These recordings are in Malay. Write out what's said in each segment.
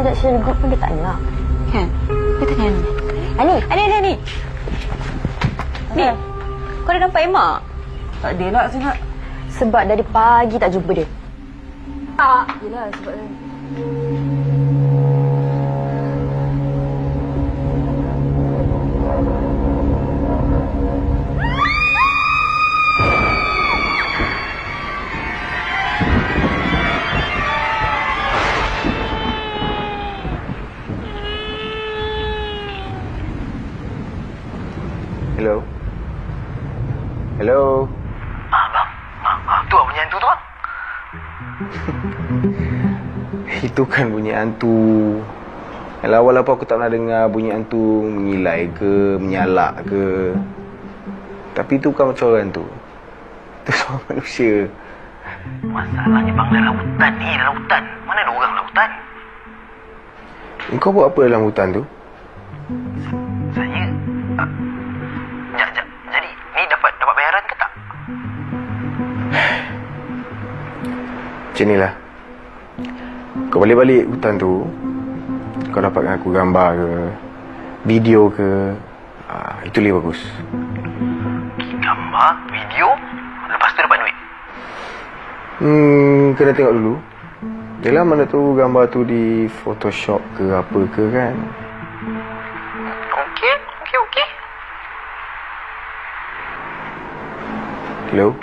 ajak share group pun dia tak nak. Kan? Dia tanya ni. Ani. Ni, kau dah nampak Emak? Tak ada lah sangat. Sebab dari pagi tak jumpa dia. Yelah sebab dia. Hello. Bang. Tu bunyi hantu tu, bang. Itu kan bunyi hantu. Alah, walaupun aku tak pernah dengar bunyi hantu mengilai ke, menyalak ke. Tapi itu bukan macam orang tu. Itu seorang manusia. Masalahnya bang, dalam hutan ni, dalam hutan. Mana ada orang dalam hutan? Kau buat apa dalam hutan tu? Saya... Jadi, ni dapat bayaran ke tak? Macam ni lah. Kau balik-balik hutan tu, kau dapatkan aku gambar ke, video ke, itu lebih bagus. Gambar, video, lepas tu dapat duit. Kena tengok dulu. Yelah, mana tu gambar tu di Photoshop ke apa ke kan. Okey. Hello.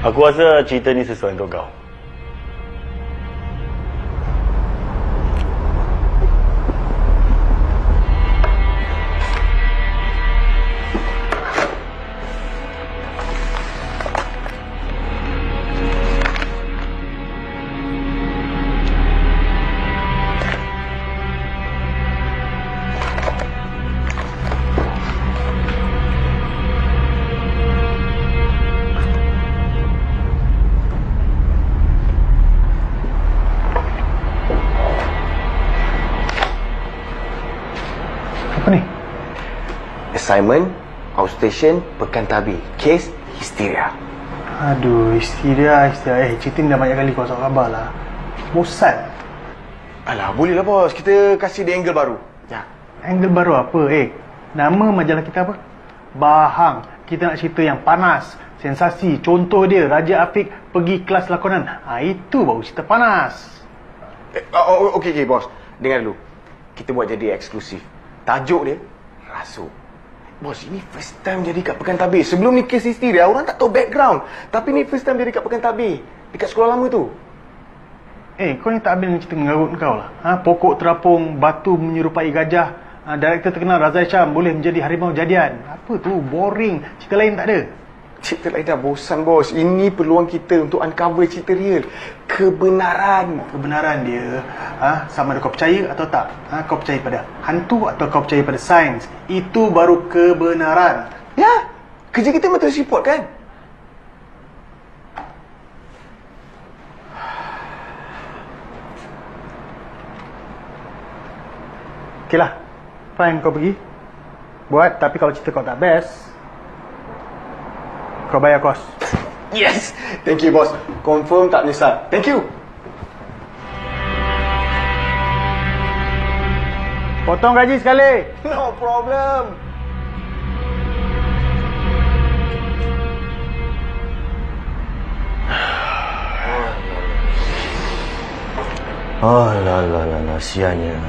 Aku rasa cerita ni sesuai untuk kau. Apa ni? Assignment, outstation, Pekan Tabi. Case, histeria. Aduh, histeria. Cerita ni dah banyak kali kau sok khabar lah. Bosan. Alah, boleh lah bos. Kita kasih dia angle baru. Ya. Angle baru apa? Nama majalah kita apa? Bahang. Kita nak cerita yang panas, sensasi. Contoh dia, Raja Afiq pergi kelas lakonan. Itu baru cerita panas. Okey, bos. Dengar dulu. Kita buat jadi eksklusif. Tajuk dia, rasuk. Bos, ini first time jadi kat Pekan Tabir. Sebelum ni kes histeria, orang tak tahu background. Tapi ni first time jadi kat Pekan Tabir. Dekat sekolah lama tu. Kau ni tak habis dengan cerita mengarut kau lah. Pokok terapung, batu menyerupai gajah. Director terkenal Razai Syam boleh menjadi harimau jadian. Apa tu? Boring. Cerita lain tak ada. Cerita lain dah bosan, bos. Ini peluang kita untuk uncover cerita real. Kebenaran. Kebenaran dia, sama ada kau percaya atau tak. Kau percaya pada hantu atau kau percaya pada sains. Itu baru kebenaran. Ya, kerja kita memang terus report kan? Okeylah. Fine, kau pergi. Buat, tapi kalau cerita kau tak best, kau bayar kos. Yes! Thank you, bos. Confirm tak menyesal. Thank you. Potong gaji sekali. No problem. Alah, sianya.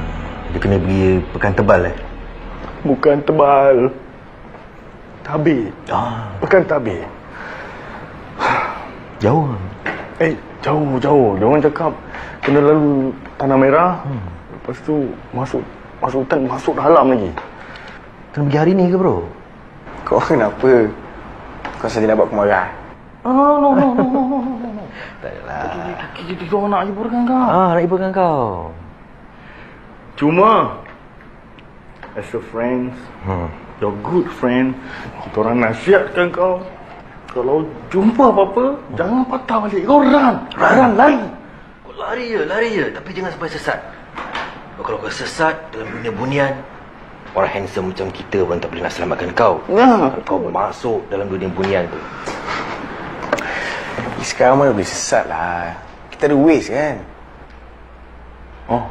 Dia kena pergi Pekan Tebal Bukan tebal. Tabir. Bukan tabir. Jauh. Jauh. Diorang cakap kena lalu Tanah Merah. Lepas tu masuk hutan, masuk dalam lagi. Kena pergi hari ni ke bro? Kau kenapa? Kau saja nak buat aku marah? No. Tak adalah. Kita orang nak hiburkan kau. Nak hiburkan kau. Cuma as a friend, your good friend, kita orang nasihatkan kau, kalau jumpa apa-apa, jangan patah balik. Kau run, lari. Kau lari je. Tapi jangan sampai sesat. Kalau kau sesat dalam dunia bunian, orang handsome macam kita pun tak boleh nak selamatkan kau. Nah, Kalau kau masuk dalam dunia bunian tu. sekarang mana boleh sesat lah. Kita ada waste kan. Oh.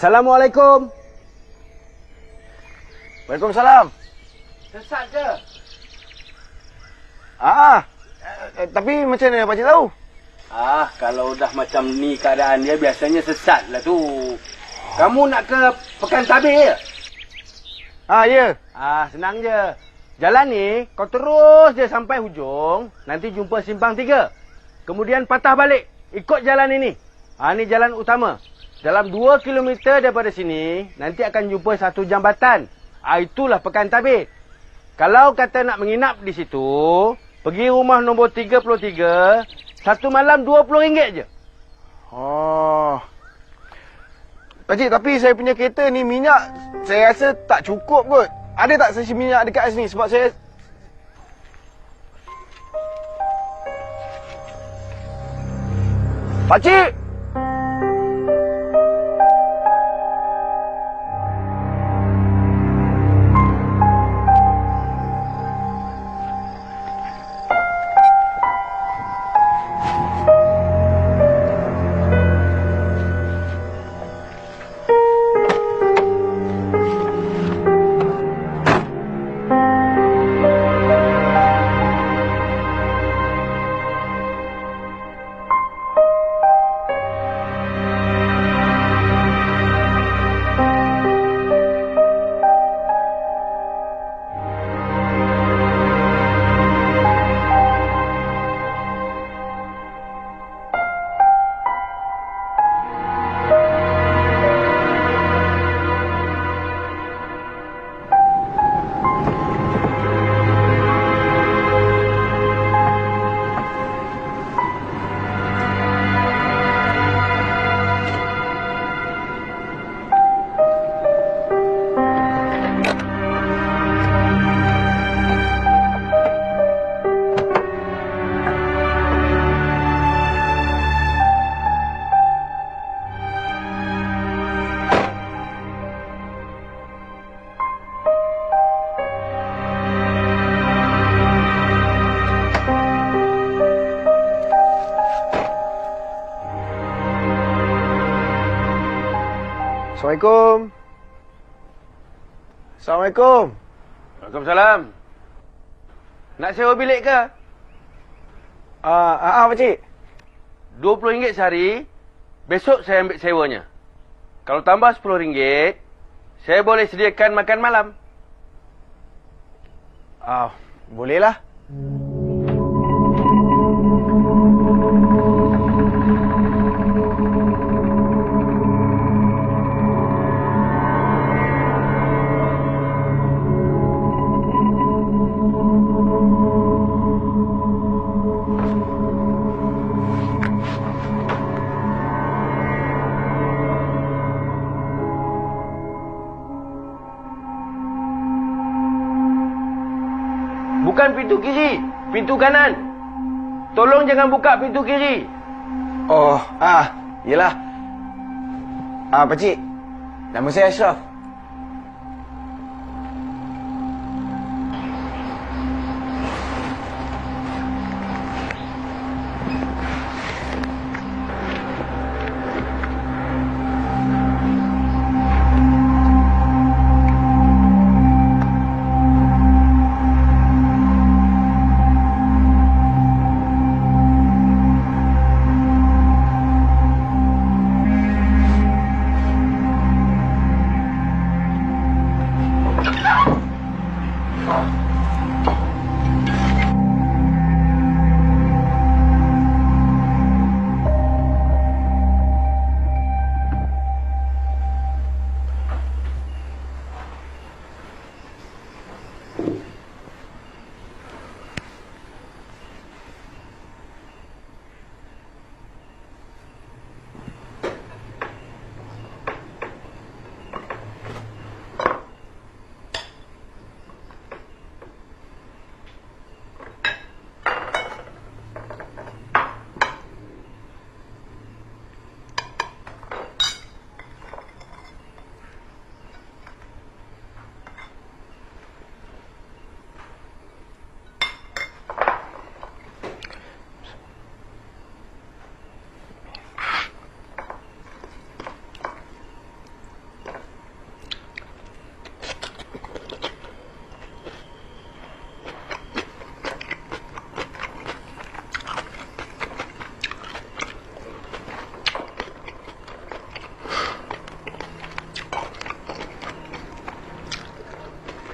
Assalamualaikum. Waalaikumsalam. Sesat ke? Tapi macam mana pakcik tahu? Kalau dah macam ni keadaan dia, biasanya sesat lah tu. Kamu nak ke Pekan Tabir? Ya. Senang je. Jalan ni, kau terus je sampai hujung. Nanti jumpa simpang 3. Kemudian patah balik. Ikut jalan ini. Ni jalan utama. Dalam 2 kilometer daripada sini, nanti akan jumpa satu jambatan. Itulah Pekan Tabir. Kalau kata nak menginap di situ, pergi rumah nombor 33, satu malam RM20 je. Pakcik, tapi saya punya kereta ni minyak saya rasa tak cukup kot. Ada tak stesen minyak dekat sini? Sebab saya... Pakcik! Assalamualaikum. Assalamualaikum. Waalaikumsalam. Nak sewa bilik ke? Pakcik. RM20 sehari. Besok saya ambil sewanya. Kalau tambah RM10, saya boleh sediakan makan malam. Bolehlah. bukan pintu kiri. Pintu kanan. Tolong jangan buka pintu kiri. Oh, yelah. Pakcik, nama saya Ashraf.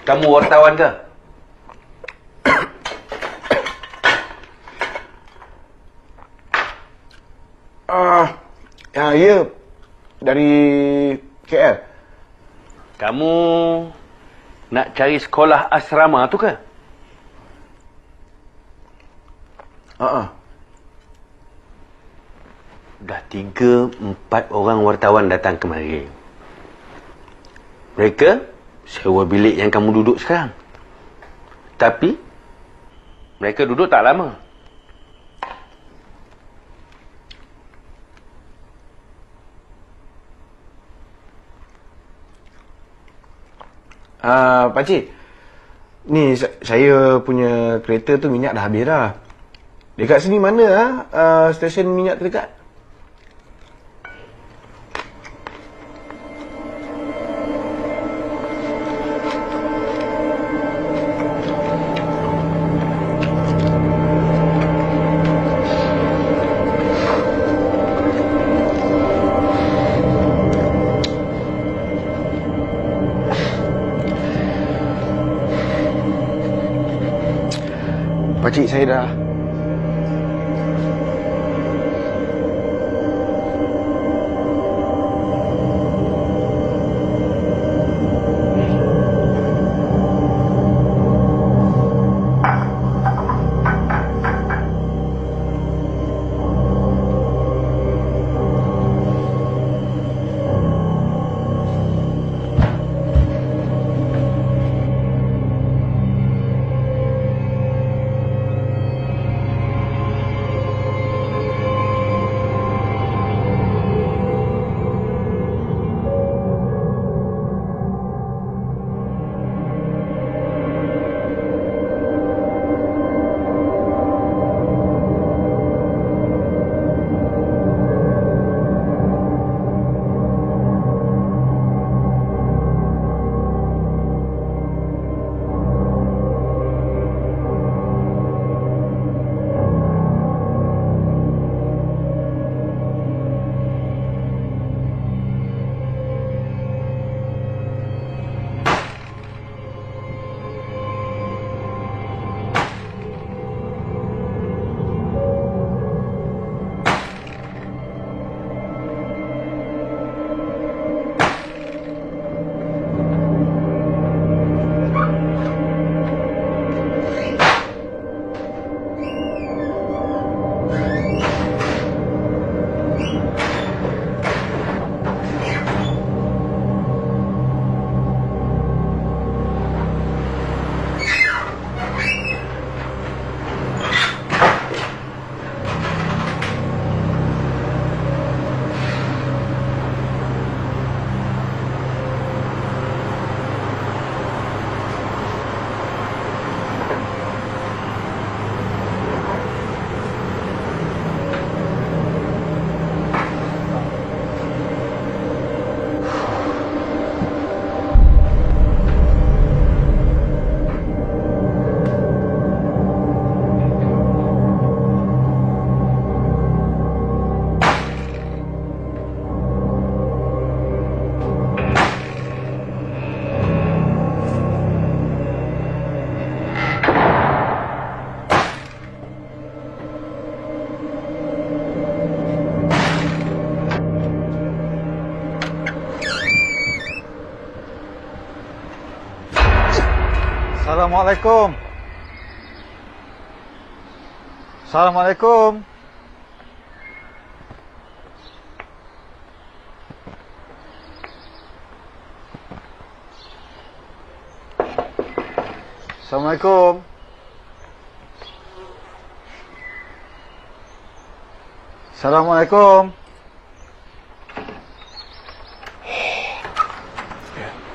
Kamu wartawan ke? Ya, dari KL. Kamu nak cari sekolah asrama tu ke? Dah 3-4 orang wartawan datang kemari. Mereka sewa bilik yang kamu duduk sekarang. Tapi mereka duduk tak lama. Pakcik, ni saya punya kereta tu minyak dah habis dah. Dekat sini mana stesen minyak terdekat? Pakcik, saya dah. Assalamualaikum. Assalamualaikum. Assalamualaikum. Assalamualaikum.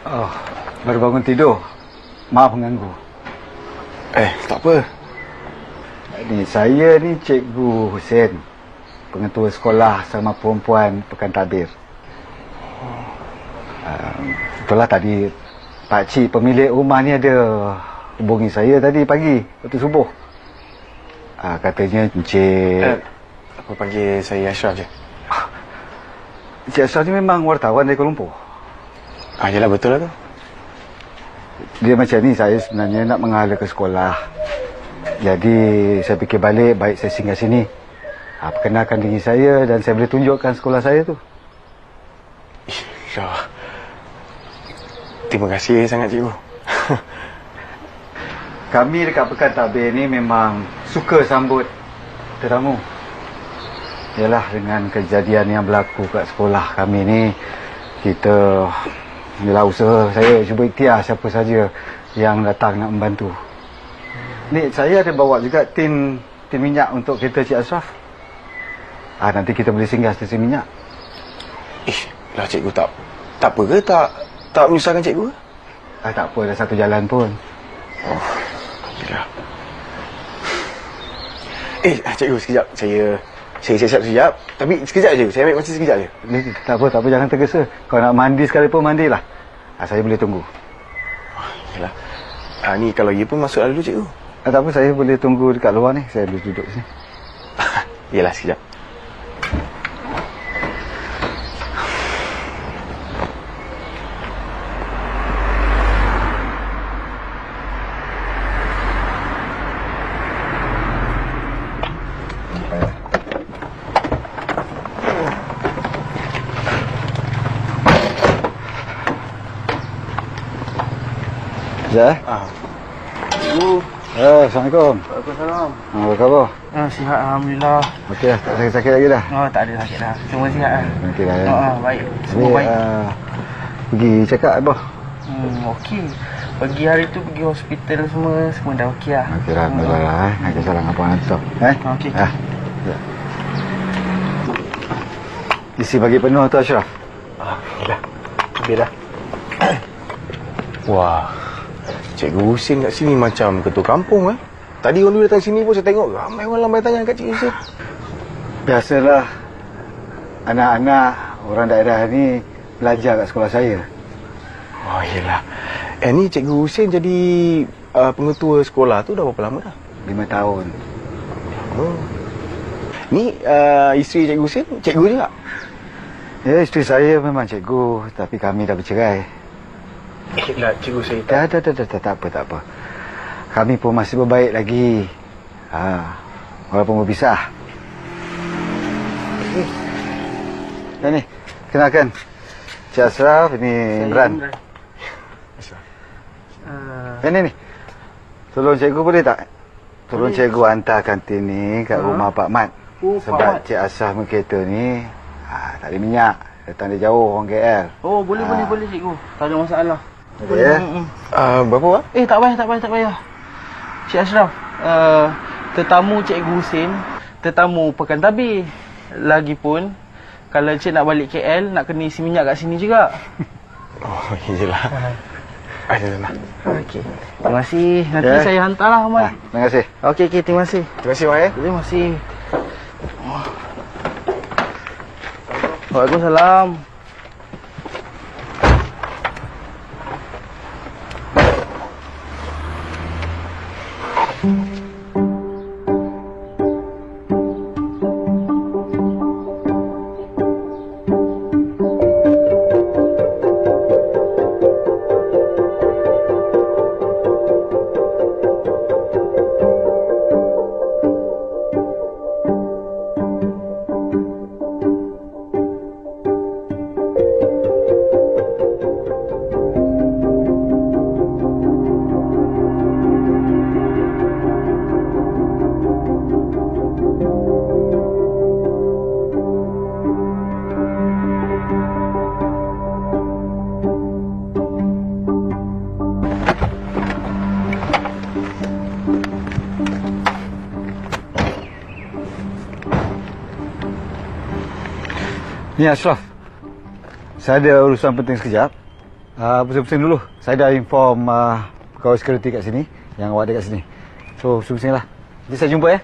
Oh, baru bangun tidur. Maaf mengganggu. Tak apa. Ni saya ni Cikgu Hussein, pengetua sekolah sama perempuan Pekan Tabir. Itulah tadi pakcik pemilik rumah ni ada hubungi saya tadi pagi waktu subuh. Katanya Encik Apa panggil saya Ashraf je? Encik Ashraf ni memang wartawan dari Kuala Lumpur. Yelah betul lah tu. Dia macam ni, saya sebenarnya nak menghala ke sekolah. Jadi saya fikir balik, baik saya singgah sini. Perkenalkan diri saya dan saya boleh tunjukkan sekolah saya tu. Insya. Terima kasih sangat cikgu. Kami dekat Pekan Tabir ni memang suka sambut tetamu. Yalah, dengan kejadian yang berlaku kat sekolah kami ni, kita ialah usaha saya cuba ikhtiar siapa saja yang datang nak membantu. Ni saya ada bawa juga tin minyak untuk kereta Cik Ashraf. Nanti kita boleh singgah stesen minyak. Lah cikgu tak apa ke? Tak menyusahkan cikgu ke? Tak apa, dah satu jalan pun. Alhamdulillah. Cikgu sekejap. Saya siap sekejap. Tapi sekejap je. Saya ambil masa sekejap je. Tak apa, jangan tergesa. Kalau nak mandi sekalipun, mandilah. Saya boleh tunggu. Yalah. Ni kalau ya pun masuklah dulu cikgu. Tak apa, saya boleh tunggu dekat luar ni. Saya boleh duduk sini. Yalah, sekejap. Ya. Cikgu. Assalamualaikum. Waalaikumsalam. Apa khabar? Sihat Alhamdulillah. Okey dah, tak sakit lagi dah? Tak ada sakit dah. Semua sihat lah. Okey dah ya. Baik. Semua baik. Pergi check up apa? Okey. Pagi hari tu pergi hospital semua dah okey lah. Okey dah, alhamdulillah. Nak salam apa nak tahu. Okey. Ya. Isi bagi penuh tu Ashraf. Yalah. Okey dah. Wah. Cikgu Husin kat sini macam ketua kampung Tadi orang dulu datang sini pun saya tengok ramai orang lambai tanya kat Cik Husin. Biasalah anak-anak orang daerah ni belajar kat sekolah saya. Yelah. Ni Cikgu Husin jadi pengetua sekolah tu dah berapa lama dah? 5 tahun. Ni isteri Cikgu Husin, cikgu juga? Ya, isteri saya memang cikgu, tapi kami dah bercerai. Lah, cikgu saya Tak apa. Kami pun masih berbaik lagi. Walaupun berpisah. Ni, kenalkan. Cik Ashraf, ini Imran. Ni. Tolong cikgu boleh tak? Tolong cikgu hantarkan tin ni kat rumah Pak Mat. Sebab Cik Ashraf kereta ni tak ada minyak. Datang dia jauh orang KL. Boleh cikgu. Tak ada masalah. Boleh ya? Berapa Tak payah. Cik Ashraf, tetamu Cikgu Husin, tetamu Pekan Tabir. Lagipun, kalau Cik nak balik KL, nak kena isi minyak kat sini juga. Yelah. Ayolah. Okey. Terima kasih. Nanti saya hantarlah, Ahmad. Terima kasih. Okey, terima kasih. Terima kasih, Mak. Terima kasih. Waalaikumsalam. Ni Ashraf. Saya ada urusan penting sekejap. Pusing-pusing dulu. Saya dah inform pegawai security kat sini, yang awak ada kat sini. So, pusing-pusing lah. Nanti saya jumpa ya.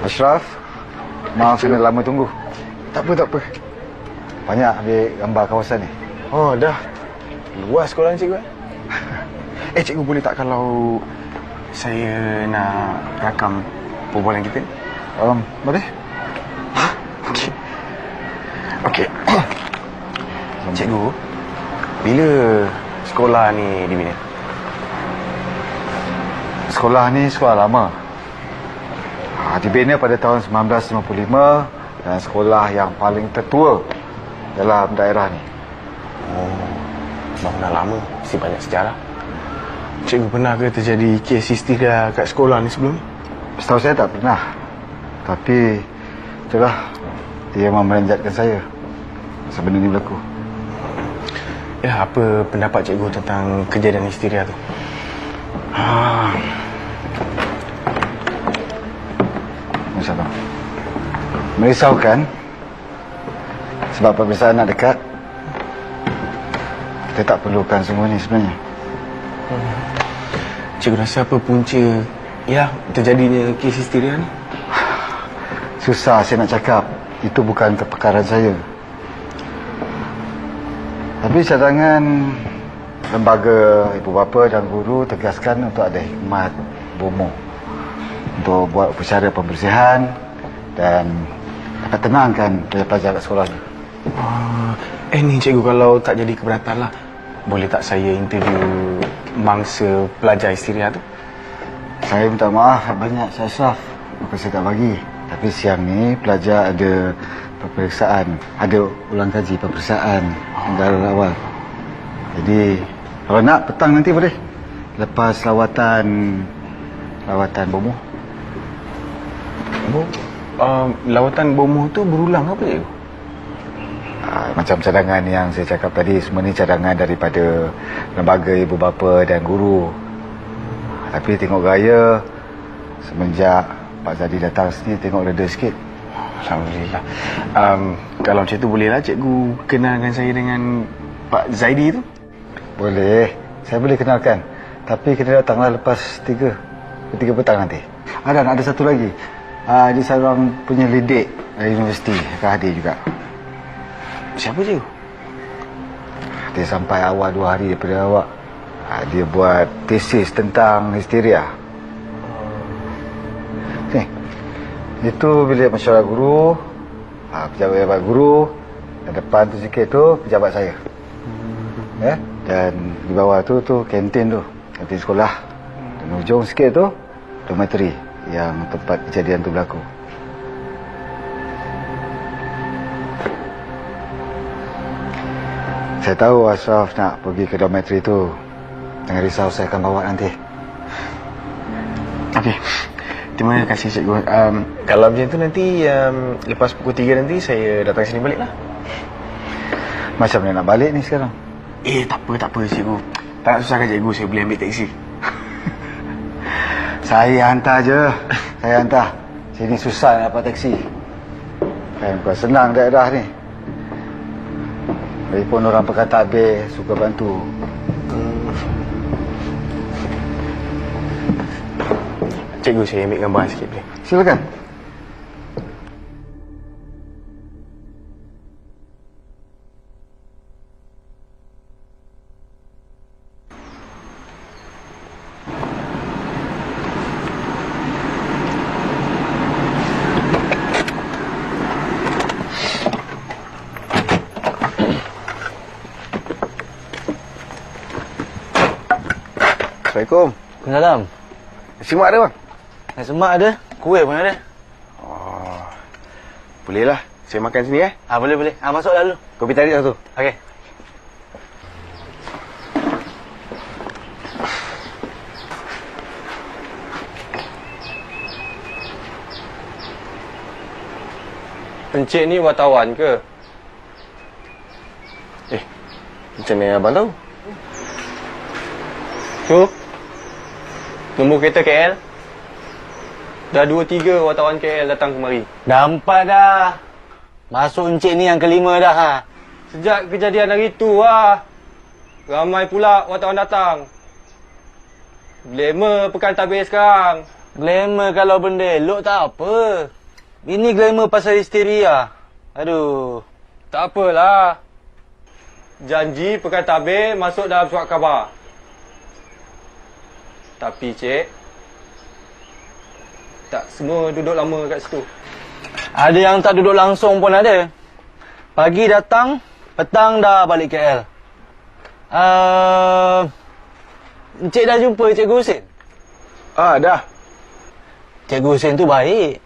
Ashraf, maaf kena lama tunggu. Tak apa, tak apa. Banyak ambil gambar kawasan ni. Oh, dah. Luas sekolah ni, cikgu. Cikgu, boleh tak kalau saya nak rakam perbualan kita ni? Boleh? Okey. Okey. Cikgu, bila sekolah ni dibina? Sekolah ni sekolah lama. Dibina pada tahun 1955 dan sekolah yang paling tertua dalam daerah ni. Oh, bangunan lama. Mesti banyak sejarah. Cikgu, pernah ke terjadi kes histeria kat sekolah ni sebelum ni? Setahu saya tak pernah. Tapi itulah, dia memang merenjatkan saya sebenarnya berlaku. Ya, apa pendapat cikgu tentang kejadian histeria tu? InsyaAllah. Merisaukan sebab pemeriksaan nak dekat. Kita tak perlukan semua ni sebenarnya. Cikgu rasa apa punca terjadinya kes histeria ni? Susah saya nak cakap. Itu bukan kepakaran saya. Tapi cadangan lembaga ibu bapa dan guru tegaskan untuk ada khidmat bomo untuk buat upacara pembersihan dan dapat tenangkan pelajar-pelajar kat sekolah ni. Ni cikgu, kalau tak jadi keberatan lah, boleh tak saya interview mangsa pelajar histeria tu? Saya minta maaf banyak, Syed Ashraf. Maka saya tak bagi. Tapi siang ni pelajar ada peperiksaan, ada ulang kaji peperiksaan negara awal. Jadi kalau nak petang nanti boleh. Lepas lawatan bomoh. Lawatan bomoh tu berulang apa cikgu? Macam cadangan yang saya cakap tadi, semua ni cadangan daripada lembaga ibu bapa dan guru. Tapi tengok gaya semenjak Pak Zadi datang sini, tengok reda sikit. Alhamdulillah. Kalau macam tu bolehlah cikgu kenalkan saya dengan Pak Zaidi tu? Boleh. Saya boleh kenalkan. Tapi kena datanglah lepas 3 petang nanti. Ada satu lagi. Dia seorang penyelidik dari universiti akan hadir juga. Siapa cikgu? Dia sampai awal 2 hari daripada awak. Dia buat tesis tentang histeria. Ni. Itu bilik mesyuarat guru. Pejabat guru. Dan depan tu sikit tu pejabat saya. Ya? Dan di bawah tu kantin tu. Kantin sekolah. Dan ujung sikit tu dormitory yang tempat kejadian tu berlaku. Saya tahu Ashraf nak pergi ke dormitory tu. Jangan risau, saya akan bawa nanti. Okey. Terima kasih cikgu. Kalau macam tu nanti lepas pukul 3 nanti saya datang sini balik lah. Macam mana nak balik ni sekarang? Tak apa cikgu. Tak nak susahkan cikgu, saya boleh ambil teksi. Saya hantar je. Saya hantar. Sini susah nak dapat taksi. Kan bukan senang daerah ni. Lagipun orang pekan tabir suka bantu. Cikgu, saya ambil gambar sikit boleh? Silakan. Assalamualaikum. Waalaikumsalam. Nasi mak ada bang? Nasi semak ada, kuih pun ada. Oh, bolehlah. Saya makan sini Boleh. Masuk lalu. Kopi tarik satu. Okey. Encik ni wartawan ke? Macam mana abang tahu? Tu, nombor kereta KL. Dah 2-3 wartawan KL datang kemari. Nampak dah. Masuk encik ni yang kelima dah ha. Sejak kejadian hari tu ramai pula wartawan datang. Glamour pekan tabir sekarang. Glamour kalau benda elok tak apa. Ini glamour pasal histeria. Aduh. Tak apalah. Janji pekan tabir masuk dalam surat khabar. Tapi cik, tak semua duduk lama kat situ. Ada yang tak duduk langsung pun ada. Pagi datang, petang dah balik KL. Encik dah jumpa Cikgu Husin? Dah. Cikgu Husin tu baik.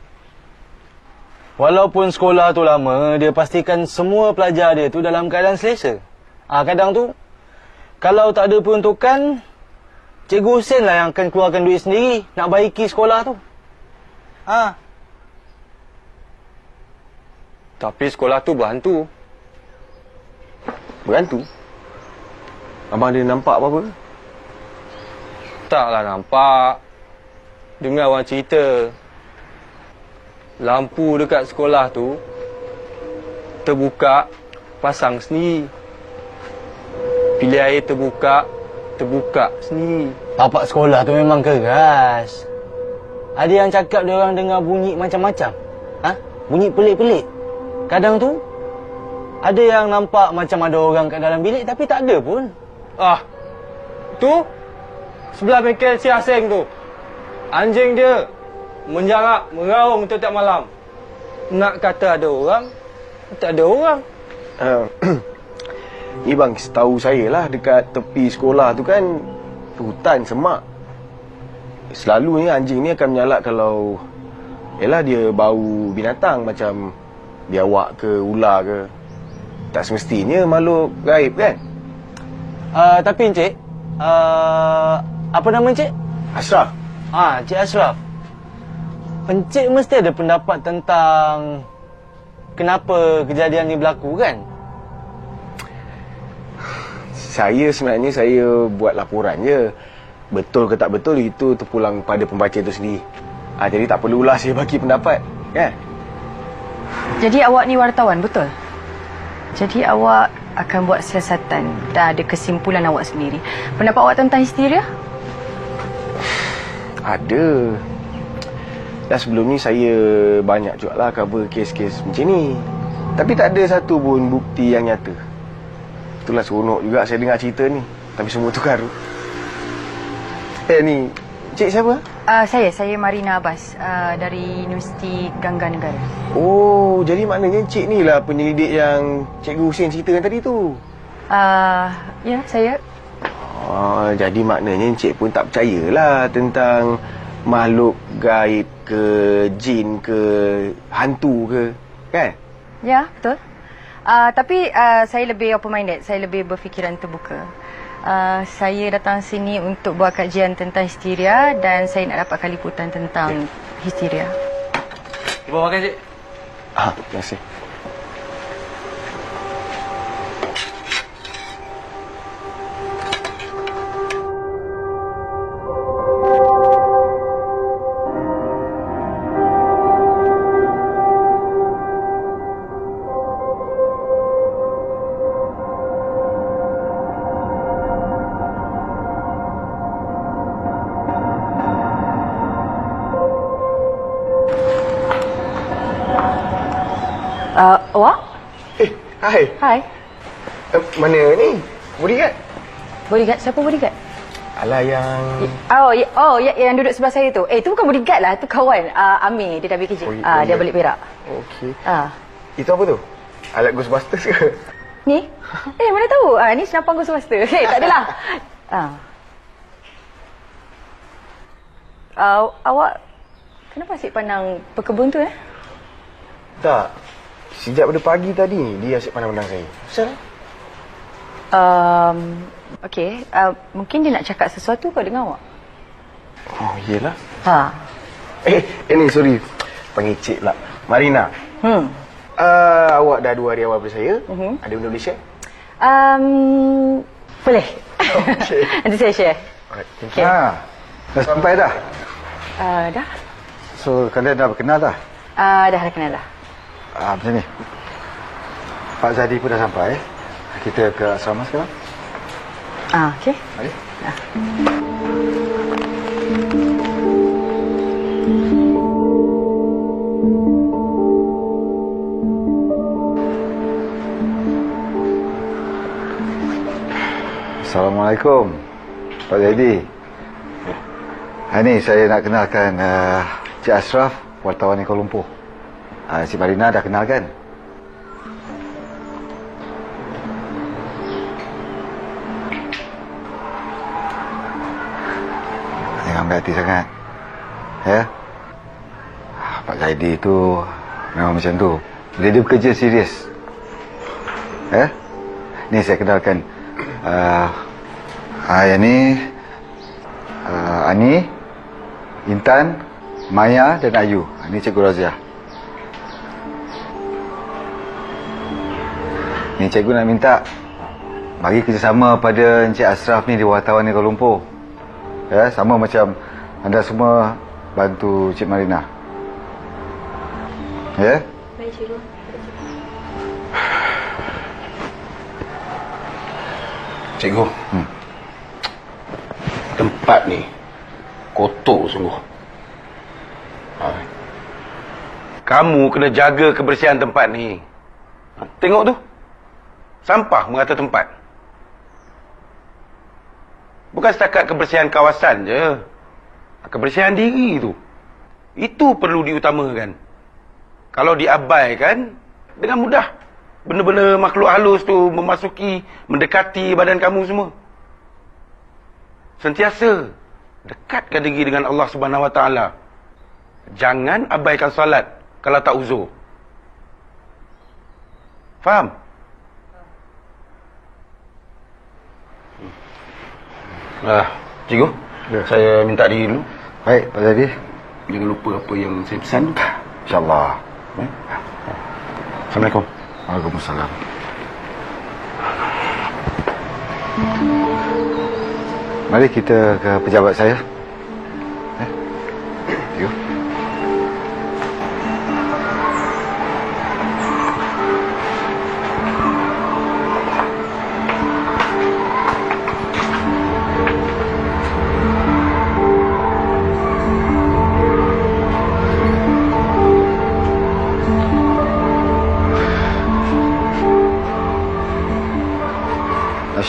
Walaupun sekolah tu lama, dia pastikan semua pelajar dia tu dalam keadaan selesa. Kadang tu, kalau tak ada peruntukan, Cikgu Husin lah yang akan keluarkan duit sendiri nak baiki sekolah tu. Tapi sekolah tu berhantu. Berhantu? Abang ada nampak apa-apa ke? Taklah nampak. Dengar orang cerita. Lampu dekat sekolah tu terbuka, pasang sendiri. Pilih air terbuka sendiri. Bapak sekolah tu memang keras. Ada yang cakap dia orang dengar bunyi macam-macam. Bunyi pelik-pelik. Kadang tu, ada yang nampak macam ada orang kat dalam bilik tapi tak ada pun. Tu, sebelah bengkel si Aseng tu. Anjing dia menjarak, meraung setiap malam. Nak kata ada orang, tak ada orang. Ni bang, setahu saya lah dekat tepi sekolah tu kan hutan semak. Selalunya anjing ni akan menyalak kalau dia bau binatang macam biawak ke ular ke. Tak semestinya makhluk gaib kan? Tapi encik, apa nama encik? Ashraf. Encik Ashraf. Encik mesti ada pendapat tentang kenapa kejadian ni berlaku kan? Sebenarnya saya buat laporan je. Betul ke tak betul itu terpulang pada pembaca itu sendiri. Jadi tak perlulah saya bagi pendapat, kan? Jadi awak ni wartawan, betul? Jadi awak akan buat siasatan dan ada kesimpulan awak sendiri. Pendapat awak tentang histeria? Ada. Dan sebelum ni saya banyak juga lah cover kes-kes macam ni. Tapi tak ada satu pun bukti yang nyata. Itulah seronok juga saya dengar cerita ni. Tapi semua tu karut. Ni, cik siapa? Saya Marina Abbas dari Universiti Gangga Negara. Oh, jadi maknanya cik ni lah penyelidik yang Cikgu Husin ceritakan tadi tu. Ya, saya. Jadi maknanya cik pun tak percayalah tentang makhluk gaib ke, jin ke, hantu ke, kan? Ya, betul. Tapi saya lebih open-minded. Saya lebih berfikiran terbuka. Saya datang sini untuk buat kajian tentang histeria dan saya nak dapatkan liputan tentang histeria. Cuba makan, cik. Terima kasih. Awak? Hai. Hai. Mana ni? Bodyguard? Bodyguard? Siapa bodyguard? Alah yang... Yang duduk sebelah saya tu. Tu bukan bodyguard lah. Tu kawan. Amir. Dia dah habis kerja. Dia balik Perak. Okey. Itu apa tu? Alat Ghostbusters ke? Ni? Mana tahu? Ni senapan Ghostbusters. Tak adalah. Awak kenapa asyik pandang pekebun tu Tak. Sejak pada pagi tadi dia asyik pandang-pandang saya. Asal? Okey. Mungkin dia nak cakap sesuatu kot dengan awak. Oh, iyalah. Ha. Ni sorry. Panggil cik pula. Marina. Awak dah 2 hari awal daripada saya. Ada benda boleh share? Boleh. Okay. Nanti saya share. Alright, thank you. Dah sampai dah? Dah. So, kalian dah berkenal dah? Dah kenal dah. Macam ni. Pak Zadi pun dah sampai. Kita ke asrama sekarang. Okey. Mari. Assalamualaikum, Pak Zaidi. Ini saya nak kenalkan Cik Ashraf, wartawan di Kuala Lumpur. Cik Marina dah kenal kan? Jangan ambil hati sangat. Ya? Pak Zaidi tu memang macam tu. Dia bekerja serius. Ya? Ni saya kenalkan. Yang ni Ani, Intan, Maya dan Ayu. Ini Cikgu Razia. Ni cikgu nak minta bagi kerjasama pada Encik Ashraf ni di wartawan di Kuala Lumpur. Ya, sama macam anda semua bantu Cik Marina. Ya? Baik, cikgu. Cikgu. Tempat ni kotor sungguh. Kamu kena jaga kebersihan tempat ni. Tengok tu. Sampah merata tempat. Bukan setakat kebersihan kawasan je. Kebersihan diri tu. Itu perlu diutamakan. Kalau diabaikan, dengan mudah benda-benda makhluk halus tu memasuki, mendekati badan kamu semua. Sentiasa dekatkan diri dengan Allah Subhanahu Wa Taala. Jangan abaikan solat kalau tak uzur. Faham? Cikgu, saya minta diri dulu. Baik, Pak Zadi. Jangan lupa apa yang saya pesan. InsyaAllah. Assalamualaikum. Waalaikumsalam. Mari kita ke pejabat saya. Yuk.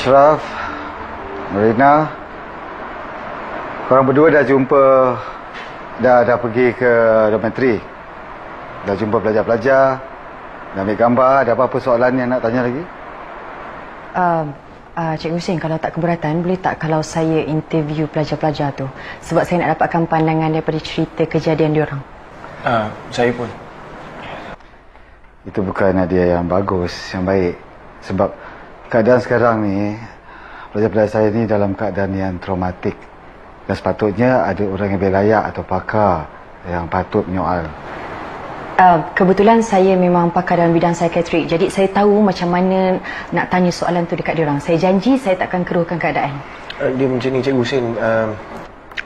Ashraf, Marina, korang berdua dah jumpa, dah pergi ke dormitory, dah jumpa pelajar-pelajar, dah ambil gambar, ada apa-apa soalan yang nak tanya lagi? Cikgu Hussein, kalau tak keberatan, boleh tak kalau saya interview pelajar-pelajar tu? Sebab saya nak dapatkan pandangan daripada cerita kejadian diorang. Saya pun. Itu bukan idea yang bagus, yang baik. Sebab keadaan sekarang ni, pelajar-pelajar saya ni dalam keadaan yang traumatik. Dan sepatutnya ada orang yang berlayak atau pakar yang patut menyoal. Kebetulan saya memang pakar dalam bidang psikiatrik. Jadi saya tahu macam mana nak tanya soalan tu dekat diorang. Saya janji saya takkan keruhkan keadaan. Dia macam ni, Cikgu Hussein.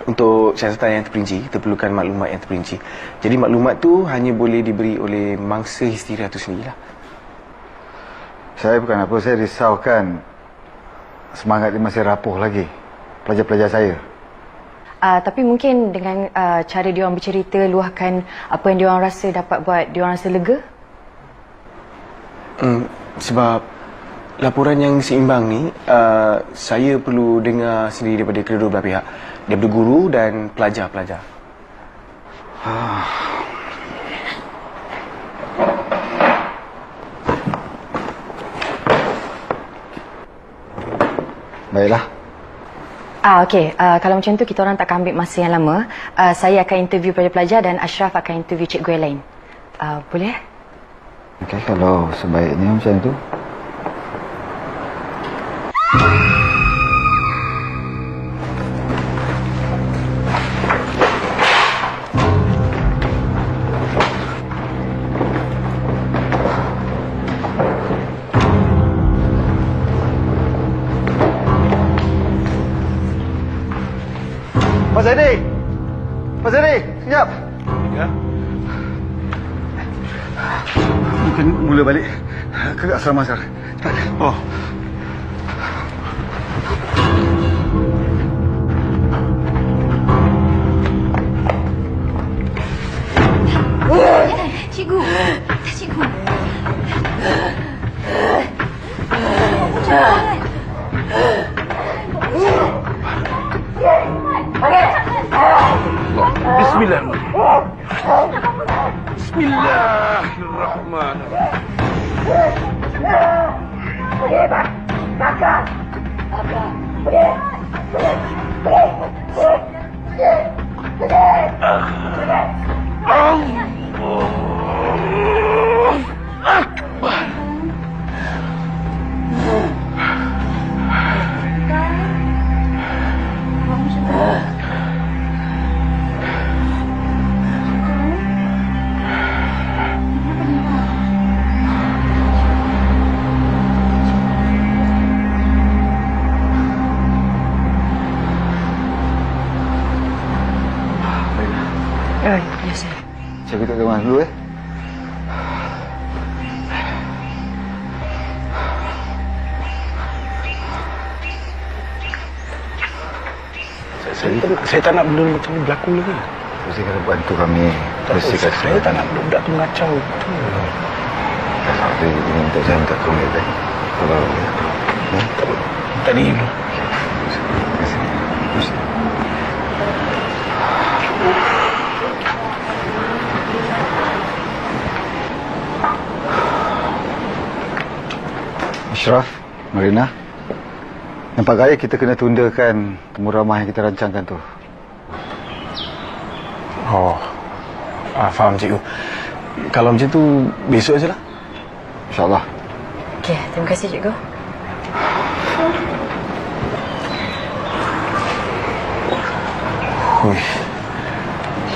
Untuk siasatan yang terperinci, kita perlukan maklumat yang terperinci. Jadi maklumat tu hanya boleh diberi oleh mangsa histeria tu sendirilah. Saya bukan apa, saya risaukan semangat dia masih rapuh lagi, pelajar-pelajar saya. Tapi mungkin dengan cara diorang bercerita, luahkan apa yang diorang rasa dapat buat diorang rasa lega. Sebab laporan yang seimbang ni, saya perlu dengar sendiri daripada kedua belah pihak. Daripada guru dan pelajar-pelajar. Baiklah. Okey. Kalau macam tu kita orang tak akan ambil masa yang lama. Saya akan interview pelajar-pelajar dan Ashraf akan interview cikgu yang lain. Boleh? Okey, kalau sebaiknya macam tu. Pak Zaidi! Pak Zaidi, sekejap! Ya? Mungkin mula balik ke asrama sekarang. Cepat. Oh. Cikgu. Cikgu. Biasa. Saya duduk rumah dulu Saya tak nak benda macam ni berlaku lagi. Mesti kena bantu kami bersihkan Saya tak nak budak tu ngacau. Tapi minta saya minta tolong dia. Kalau Tadi Ashraf, Marina, nampak gaya kita kena tundakan temu ramah yang kita rancangkan tu. Faham cikgu. Kalau macam tu, besok sajalah. InsyaAllah. Okey, terima kasih cikgu.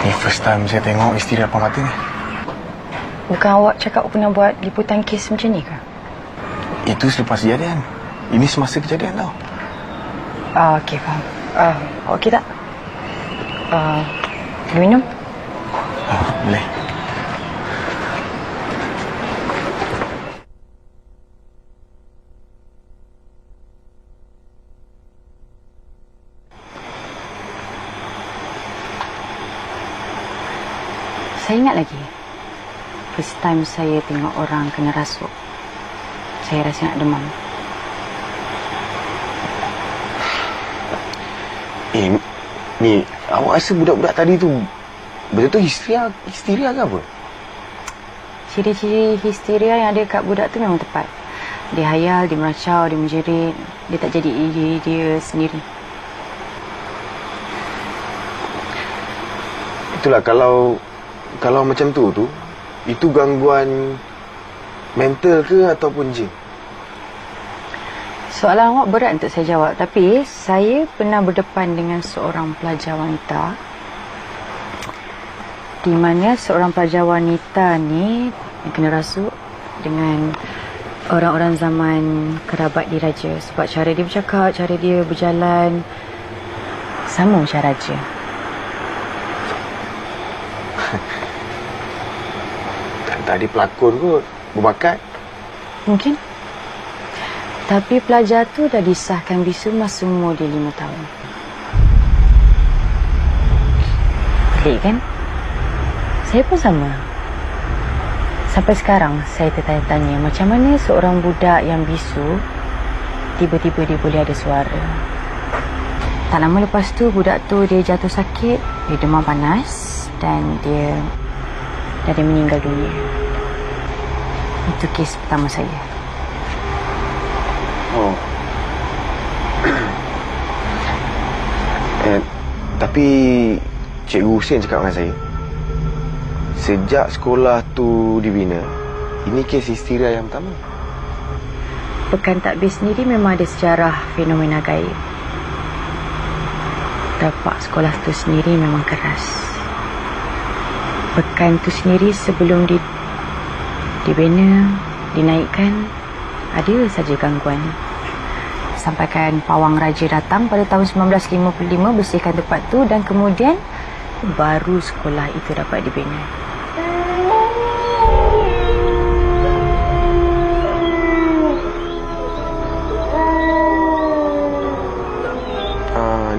Ni first time saya tengok isteri apa mata ni. Bukan awak cakap pernah buat liputan kes macam ni ke? Itu selepas kejadian. Ini semasa kejadian tau. Okey, faham. Okey tak? Minum? Boleh. Saya ingat lagi. First time saya tengok orang kena rasuk. Saya rasa nak demam. Ni awak rasa budak-budak tadi tu betul-betul histeria ke apa? Ciri-ciri histeria yang ada kat budak tu memang tepat. Dia hayal, dia meracau, dia menjerit. Dia tak jadi diri dia sendiri. Itulah kalau macam tu itu gangguan mental ke ataupun jin? Soalan awak berat untuk saya jawab. Tapi saya pernah berdepan dengan seorang pelajar wanita, di mana seorang pelajar wanita ni yang kena rasuk dengan orang-orang zaman kerabat diraja. Sebab cara dia bercakap, cara dia berjalan sama macam raja. Tadi pelakon kot, berbakat. Mungkin. Tapi pelajar tu dah disahkan bisu masa umur dia 5 tahun. Pelik kan? Saya pun sama. Sampai sekarang saya tertanya-tanya macam mana seorang budak yang bisu tiba-tiba dia boleh ada suara. Tak lama lepas tu budak tu dia jatuh sakit, dia demam panas dan dia meninggal dunia. Itu kes pertama saya. Oh. Tapi Cikgu Husin cakap dengan saya, sejak sekolah tu dibina, ini kes histeria yang pertama. Pekan Takbir sendiri memang ada sejarah fenomena gaib. Tapak sekolah tu sendiri memang keras. Pekan tu sendiri sebelum dibina, dinaikkan, ada saja gangguan. Sampaikan Pawang Raja datang pada tahun 1955 bersihkan tempat tu dan kemudian baru sekolah itu dapat dibina.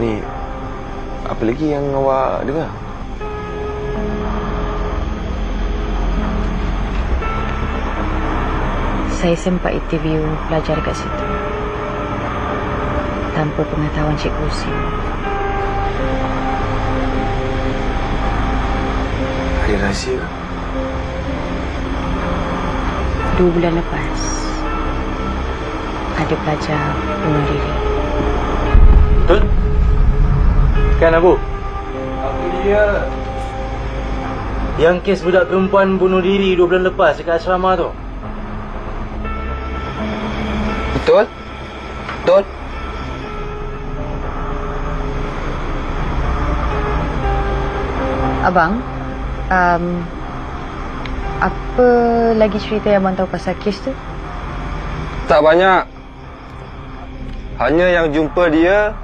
Ni apa lagi yang awak dengar? Saya sempat interview pelajar dekat situ tanpa pengetahuan Cikgu Husin. Ada rahsia ke? 2 bulan lepas ada pelajar bunuh diri. Betul? Kan Abu? Apa dia? Yang kes budak perempuan bunuh diri 2 bulan lepas dekat asrama tu. Betul? Betul? Abang, apa lagi cerita yang abang tahu pasal kes tu? Tak banyak. Hanya yang jumpa dia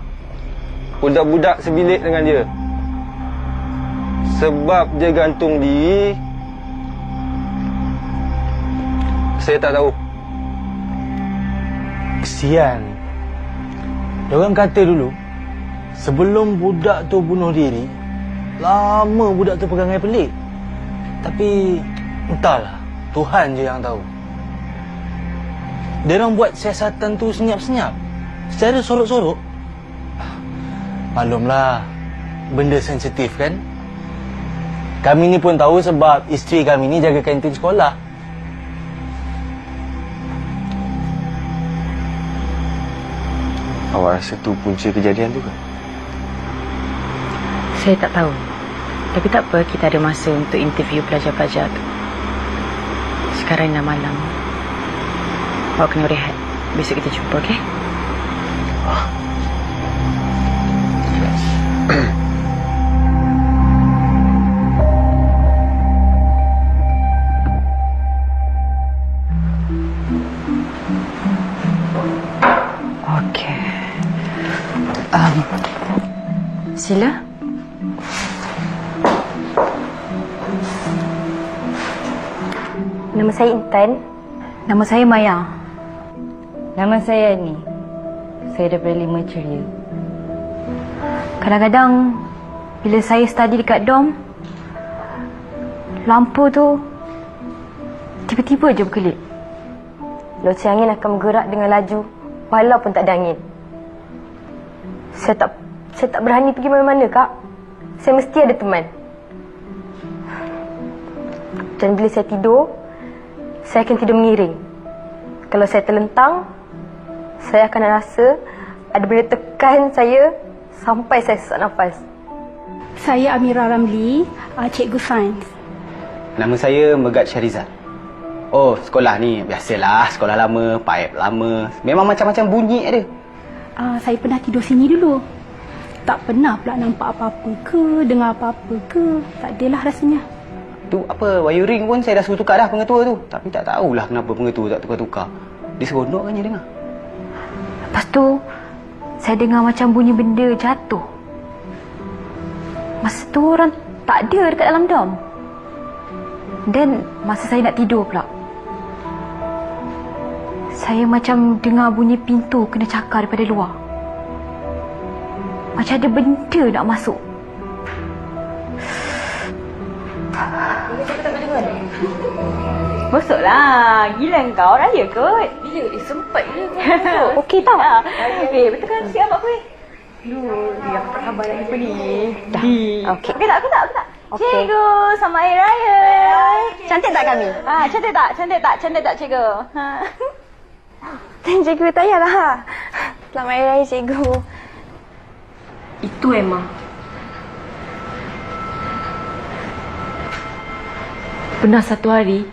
budak-budak sebilik dengan dia. Sebab dia gantung diri, saya tak tahu. Kesian. Diorang kata dulu, sebelum budak tu bunuh diri, lama budak tu perangai pelik. Tapi entahlah, Tuhan je yang tahu. Diorang buat siasatan tu senyap-senyap, secara sorok-sorok. Maklumlah, benda sensitif kan. Kami ni pun tahu sebab isteri kami ni jaga kantin sekolah. Awak rasa tu punca kejadian tu ke? Saya tak tahu. Tapi tak apa, kita ada masa untuk interview pelajar-pelajar tu. Sekarang dah malam. Awak kena rehat. Besok kita jumpa, okey? Okey. Sila. Nama saya Intan. Nama saya Maya. Nama saya Ani. Saya daripada 5 Ceria. Kadang-kadang bila saya study dekat dorm, lampu tu tiba-tiba je berkelip. Loceng angin akan bergerak dengan laju walaupun tak ada angin. Saya tak berani pergi mana-mana, Kak. Saya mesti ada teman. Dan bila saya tidur, saya akan tidur mengiring. Kalau saya terlentang, saya akan rasa ada benda tekan saya sampai saya sesak nafas. Saya Amira Ramli, cikgu sains. Nama saya Megat Syarizal. Oh, sekolah ni biasalah, sekolah lama, paip lama. Memang macam-macam bunyi ada. Saya pernah tidur sini dulu. Tak pernah pula nampak apa-apa ke, dengar apa-apa ke. Tak adalah rasanya. Tu apa, wiring pun saya dah suruh tukar dah pengetua tu. Tapi tak tahulah kenapa pengetua tak tukar-tukar. Dia seronok kan dia dengar. Lepas tu, saya dengar macam bunyi benda jatuh. Masa tu orang tak ada dekat dalam dorm. Dan masa saya nak tidur pula, saya macam dengar bunyi pintu kena cakar daripada luar. Macam ada benda nak masuk. Masuklah. Gila kau raya kot. Bila sempat je. Okey tau. Betul kan siap apa ni? Yang tak sabar lagi apa ni? Okey. Okey tak? Cikgu, selamat Hari Raya. Cantik tak kami? Cantik tak? Cantik tak cikgu? Cikgu tak payahlah. Selamat Hari Raya cikgu. Itu Emma. Pernah satu hari,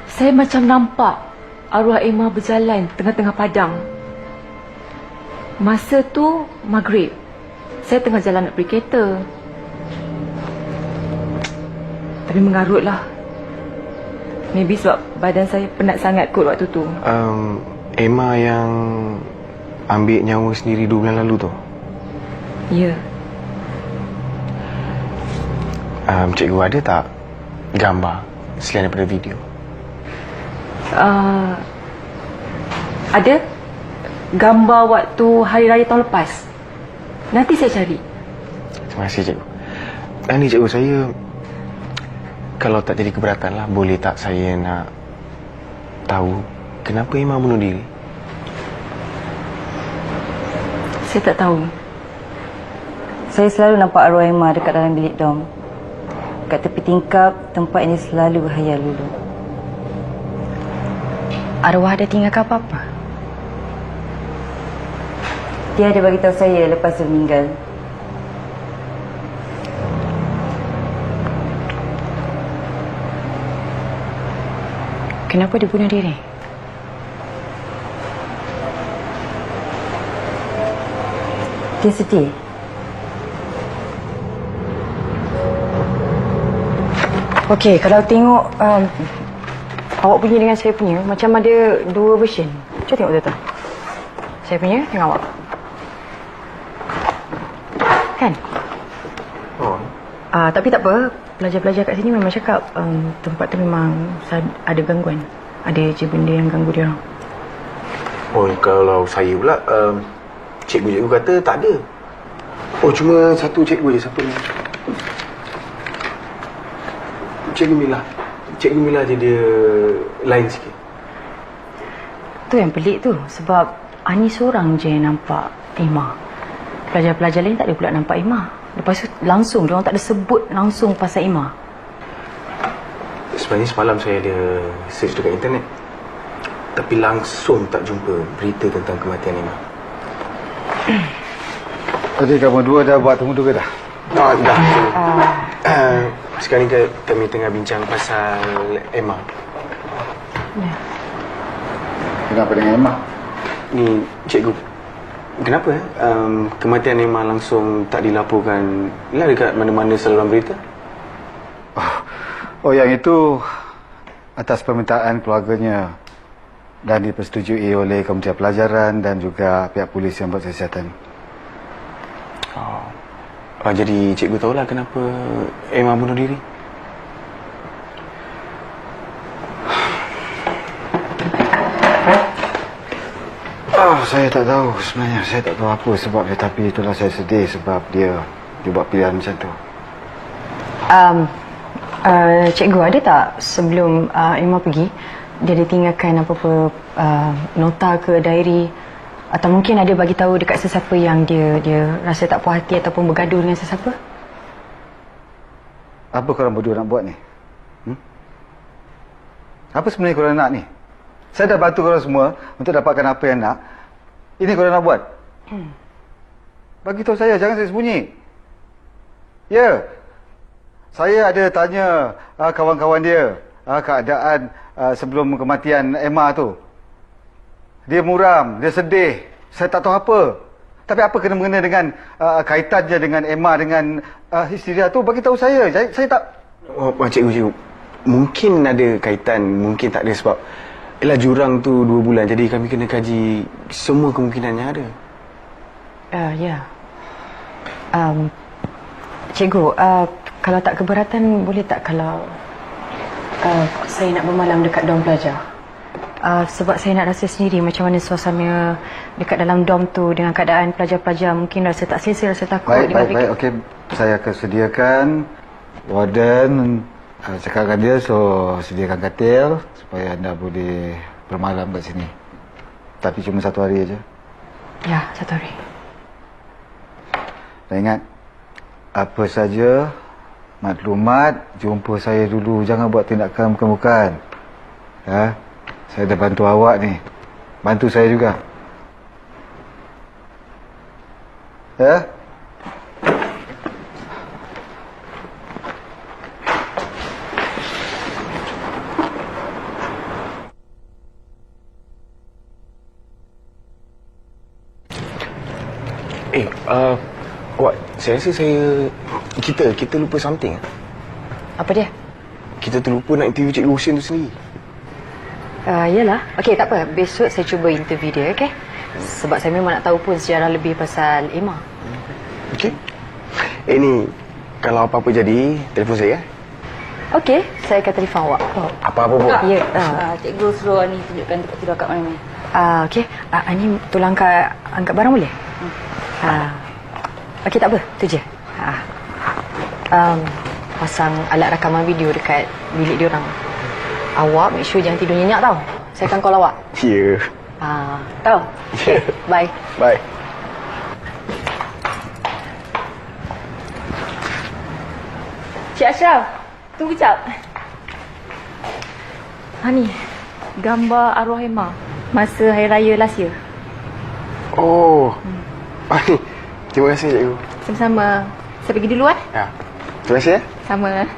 saya macam nampak arwah Emma berjalan tengah-tengah padang. Masa tu maghrib. Saya tengah jalan nak pergi kereta. Tapi mengarutlah. Maybe sebab badan saya penat sangat kot waktu tu. Emma yang ambil nyawa sendiri 2 bulan lalu tu? Ya. Cikgu ada tak gambar selain daripada video? Ada gambar waktu Hari Raya tahun lepas. Nanti saya cari. Terima kasih cikgu. Ni cikgu, saya kalau tak jadi keberatan lah, boleh tak saya nak tahu kenapa Emma bunuh diri? Saya tak tahu. Saya selalu nampak arwah Emma dekat dalam bilik dom. Kat tepi tingkap, tempat ini selalu berhayal lulu. Arwah ada tinggalkan apa-apa? Dia ada bagi tahu saya lepas dia meninggal. Kenapa dia bunuh diri? Dia sedih. Okey, kalau tengok awak punya dengan saya punya, macam ada 2 version. Cuba tengok betul-betul. Saya punya dengan awak. Kan? Tapi tak apa. Pelajar-pelajar kat sini memang cakap tempat tu memang ada gangguan. Ada je benda yang ganggu dia orang. Kalau saya pula, cikgu-cikgu kata tak ada. Cuma satu cikgu je. Siapa ni? Cikgu Mila. Cikgu Mila je dia lain sikit. Tu yang pelik tu. Sebab Ani seorang je yang nampak Emma. Pelajar-pelajar lain tak ada pula nampak Emma. Lepas tu langsung diorang tak ada sebut langsung pasal Emma. Sebenarnya semalam saya ada search dekat internet, tapi langsung tak jumpa berita tentang kematian Emma. Tadi kamu dua dah buat temu tu ke dah? Dah. Sekarang ni kami tengah bincang pasal Emma. Ya. Kenapa dengan Emma? Ni cikgu, kenapa kematian Emma langsung tak dilaporkan lah dekat mana-mana saluran berita? Yang itu atas permintaan keluarganya dan dipersetujui oleh Kementerian Pelajaran dan juga pihak polis yang buat siasatan. Jadi cikgu tahulah kenapa Emma bunuh diri? Saya tak tahu sebenarnya. Saya tak tahu apa sebab dia, tapi itulah saya sedih sebab dia buat pilihan macam tu. Cikgu, ada tak sebelum Emma pergi, dia ditinggalkan apa-apa nota ke diary, atau mungkin ada bagi tahu dekat sesiapa yang dia rasa tak puas hati ataupun bergaduh dengan sesiapa? Apa korang berdua nak buat ni? Apa sebenarnya korang nak ni? Saya dah bantu korang semua untuk dapatkan apa yang nak. Ini korang nak buat? Bagi tahu saya, jangan saya sembunyi. Ya. Saya ada tanya kawan-kawan dia keadaan sebelum kematian Emma tu. Dia muram, dia sedih. Saya tak tahu apa. Tapi apa kena-mengena dengan kaitannya dengan Emma dengan histeria tu, bagi tahu saya. Saya tak... Cikgu. Mungkin ada kaitan, mungkin tak ada sebab jurang tu 2 bulan. Jadi kami kena kaji semua kemungkinan yang ada. Ya. Cikgu, kalau tak keberatan, boleh tak kalau saya nak bermalam dekat dom pelajar? Sebab saya nak rasa sendiri macam mana suasana dekat dalam dom tu dengan keadaan pelajar-pelajar. Mungkin rasa tak selesa, rasa takut. Baik. Okey, saya akan sediakan warden Cakap dengan dia, so sediakan katil supaya anda boleh bermalam kat sini. Tapi cuma 1 hari aja. Ya, 1 hari. Dan ingat, apa saja maklumat, jumpa saya dulu. Jangan buat tindakan bukan-bukan. Ya? Saya dah bantu awak ni. Bantu saya juga. Ya? Wak, saya rasa kita lupa something. Apa dia? Kita terlupa nak interview Cikgu Husin tu sendiri. Yalah. Okey, tak apa. Besok saya cuba interview dia, okey? Sebab saya memang nak tahu pun sejarah lebih pasal Emma. Okey. Ni, kalau apa-apa jadi, telefon saya. Okey, saya akan telefon awak. Apa-apa pun. Ya. Cikgu suruh Ani tunjukkan tempat tidur kat mana. Okey. Ani tolong angkat barang boleh? Okey, tak apa. Tu je. Pasang alat rakaman video dekat bilik diorang. Awak make sure jangan tidur nyenyak tau. Saya akan call awak. Ya. Tahu? Okay, bye. Bye. Cik Ashraf, tunggu jap. Ni, gambar arwah Emma masa Hari Raya last year. Oh. Ni. Terima kasih, Cikgu. Sama-sama. Saya pergi dulu kan? Ya. Terima kasih. Sama.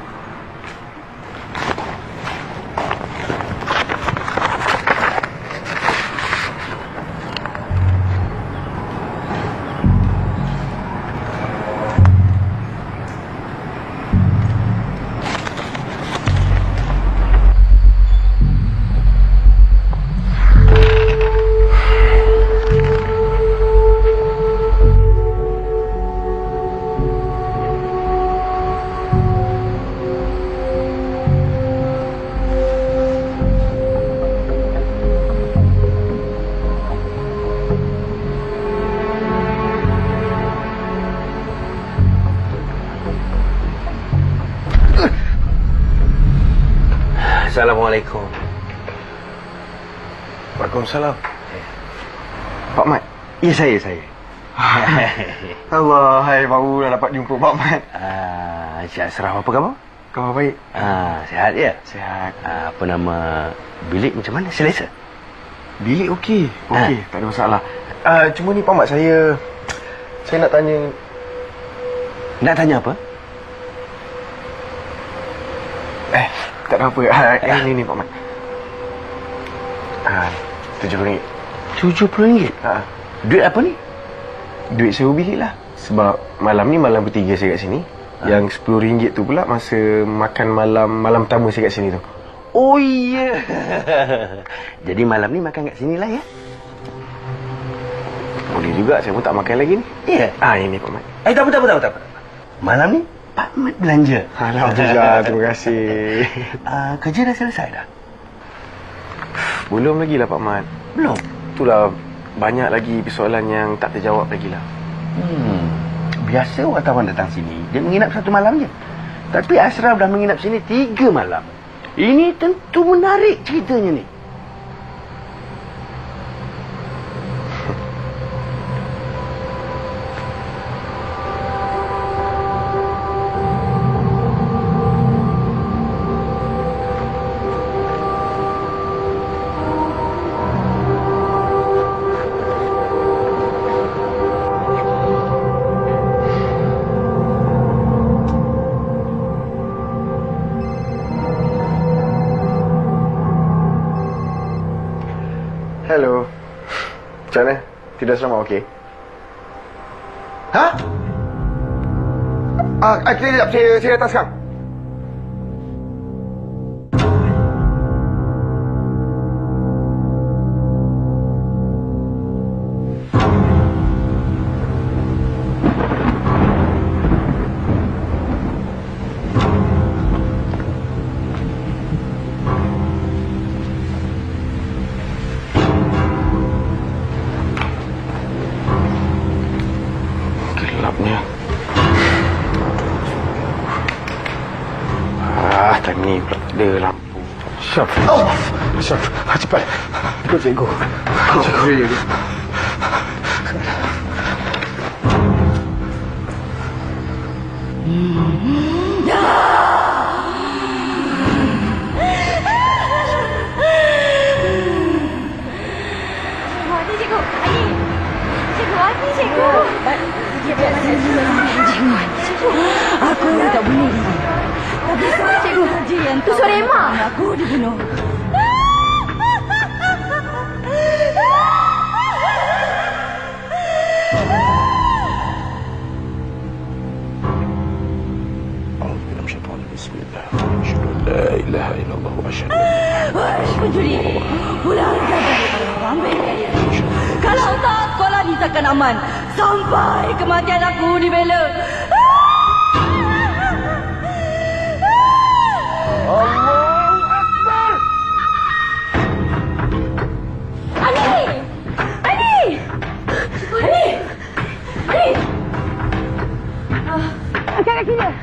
Assalamualaikum. Waalaikumsalam. Pak Mat. Ya, saya. Allah, hai, baru dah dapat jumpa Pak Mat. Encik Ashraf, apa khabar? Khabar baik. Sihat ya? Sihat. Apa nama bilik macam mana? Selesa? Bilik okey. Okey, tak ada masalah. Cuma ni Pak Mat, saya nak tanya. Nak tanya apa? Tak ada apa. Ni Pak Mat. RM70. RM70? Duit apa ni? Duit sewa bilik lah. Sebab malam ni malam bertiga saya kat sini. Yang RM10 tu pula masa makan malam pertama saya kat sini tu. Oh iya. Jadi malam ni makan kat sini lah ya? Boleh juga, saya pun tak makan lagi ni. Ya? Ini Pak Mat. Tak apa. Malam ni Pak Mat belanja. Alhamdulillah, terima kasih. Kerja dah selesai dah? Belum lagi lah Pak Mat. Belum? Itulah, banyak lagi persoalan yang tak terjawab lagi lah. Biasa wartawan datang sini, dia menginap 1 malam je. Tapi Ashraf dah menginap sini 3 malam. Ini tentu menarik ceritanya ni. Hello. Macam mana? Tidur selamat okey? Sekejap, saya datang sekarang. Gelapnya. Time ni pula tak ada lampu. Syaf. Oh! Syaf, cepat. Ikut cikgu. Cikgu. Aku tak bunuh dia. Tapi cikgu saja yang tu suara Emma. Aku dibunuh. La ilaha illallah wa asyhadu Pencuri, pulang ambil dia. Kalau tak, sekolah ni takkan aman. Sampai kematian aku dibela. Allahu Akbar. Ali! Ali! Ali! Ali! Angkat kaki dia.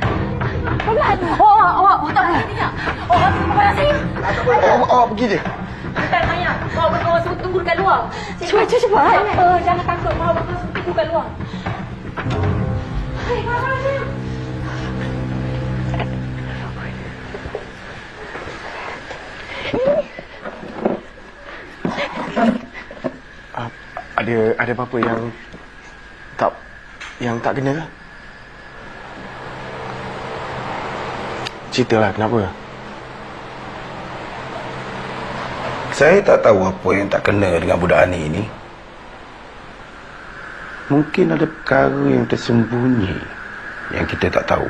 Pelan. Awak tak boleh tidak. Awak kepala saya. Awak pergi je. Tak payah. Awak berkawan suruh tunggu dekat luar. Cepat. Jangan takut. Awak berkawan suruh tunggu dekat luar. Hai, apa dia? Ada apa-apa yang tak kena ke? Ceritalah kenapa? Saya tak tahu apa yang tak kena dengan budak Ani ini. Mungkin ada perkara yang tersembunyi yang kita tak tahu.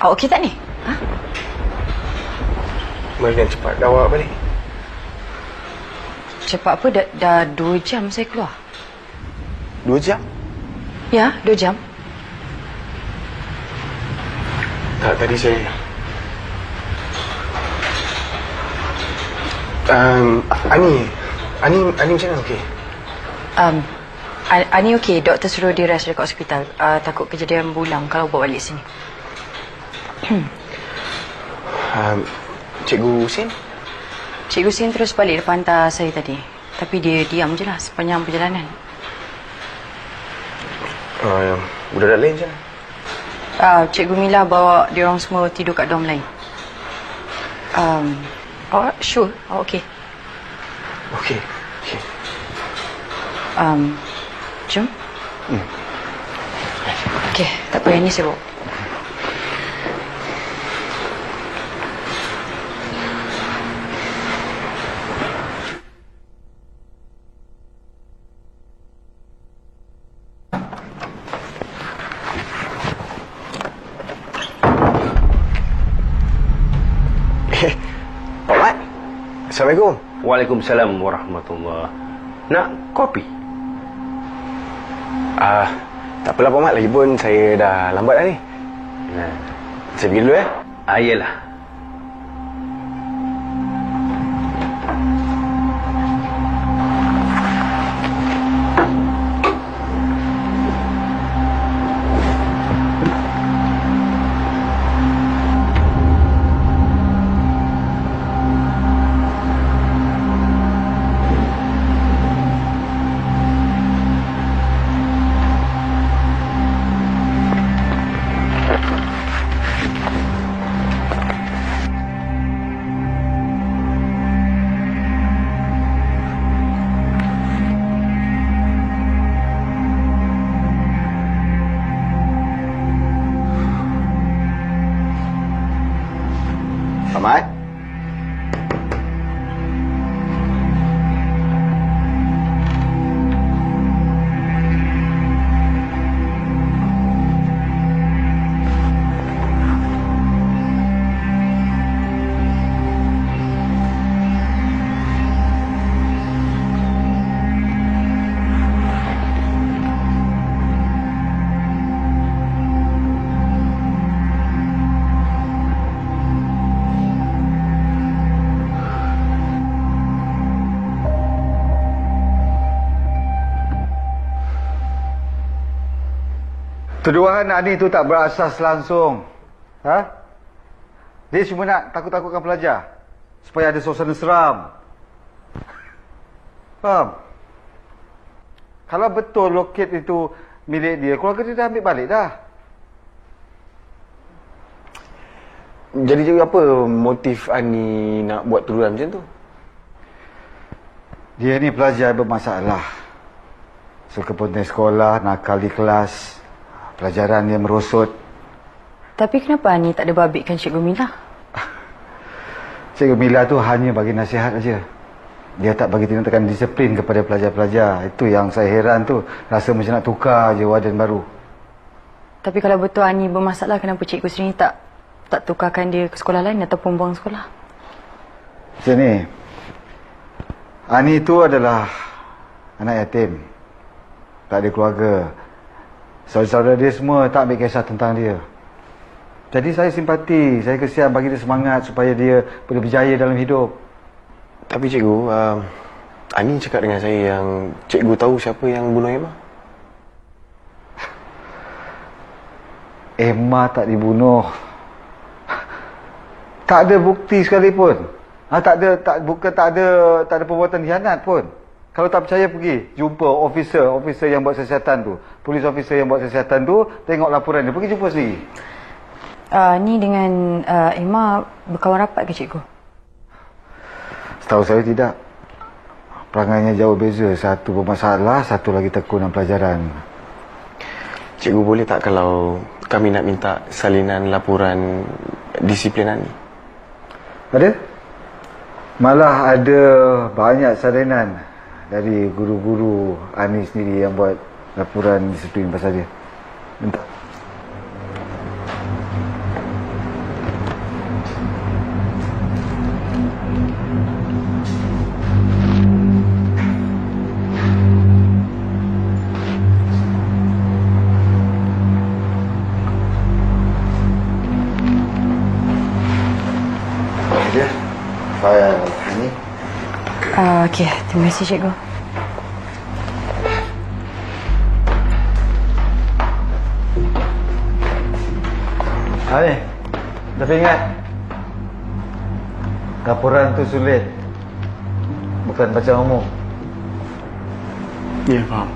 Awak okey tak ni? Ha? Mari dan cepat awak balik. Cepat apa? Dah 2 jam saya keluar. 2 jam? Ya, 2 jam. Tak, tadi saya... Ani macam mana okey? Ani okey. Doktor suruh dia rest dekat hospital. Takut kejadian bulam kalau bawa balik sini. Cikgu Sin? Cikgu Sin terus balik depan hantar saya tadi. Tapi dia diam je lah sepanjang perjalanan. Budak-budak lain je. Cikgu Mila bawa dia orang semua tidur kat dorm lain. Awak sure? Awak okey? Okey. Jom. Okey, tak payah ni saya bawa. Assalamualaikum. Waalaikumsalam warahmatullahi. Nak kopi? Tak apalah Pak Mat, lagipun saya dah lambat dah ni. Saya pergi dulu ya. Yelah. Pak Mat. Tuduhan Ani itu tak berasas langsung. Dia cuma nak takut-takutkan pelajar supaya ada suasana seram. Faham? Kalau betul loket itu milik dia, keluarga dia dah ambil balik dah. Jadi cikgu, apa motif Ani nak buat tuduhan macam tu? Dia ni pelajar bermasalah. Suka ponting sekolah, nakal di kelas. Pelajaran dia merosot. Tapi kenapa Ani tak ada babitkan Cikgu Mila? Cikgu Mila tu hanya bagi nasihat aja. Dia tak bagi tindakan disiplin kepada pelajar-pelajar. Itu yang saya heran tu. Rasa macam nak tukar je warden baru. Tapi kalau betul Ani bermasalah, kenapa Cikgu sendiri tak tukarkan dia ke sekolah lain ataupun buang sekolah? Macam ni. Ani tu adalah anak yatim. Tak ada keluarga. Saudara-saudara dia semua tak ambil kisah tentang dia. Jadi saya simpati, saya kesian bagi dia semangat supaya dia boleh berjaya dalam hidup. Tapi cikgu, Ani cakap dengan saya yang cikgu tahu siapa yang bunuh Emma. Emma tak dibunuh. Tak ada bukti sekalipun. Tak ada perbuatan khianat pun. Kalau tak percaya, pergi jumpa officer yang buat siasatan tu. Polis officer yang buat siasatan tu, tengok laporan dia. Pergi jumpa sendiri. Ni dengan Emma berkawan rapat ke Cikgu? Setahu saya tidak. Perangainya jauh beza. Satu bermasalah, satu lagi tekun dalam pelajaran. Cikgu, boleh tak kalau kami nak minta salinan laporan disiplin Ani? Ada? Malah ada banyak salinan dari guru-guru Ani sendiri yang buat laporan disiplin pasal dia. Minta. Dia file ni. Okey, terima kasih Cikgu. Hai, tapi ingat, laporan tu sulit. Bukan baca umum. Ya, faham.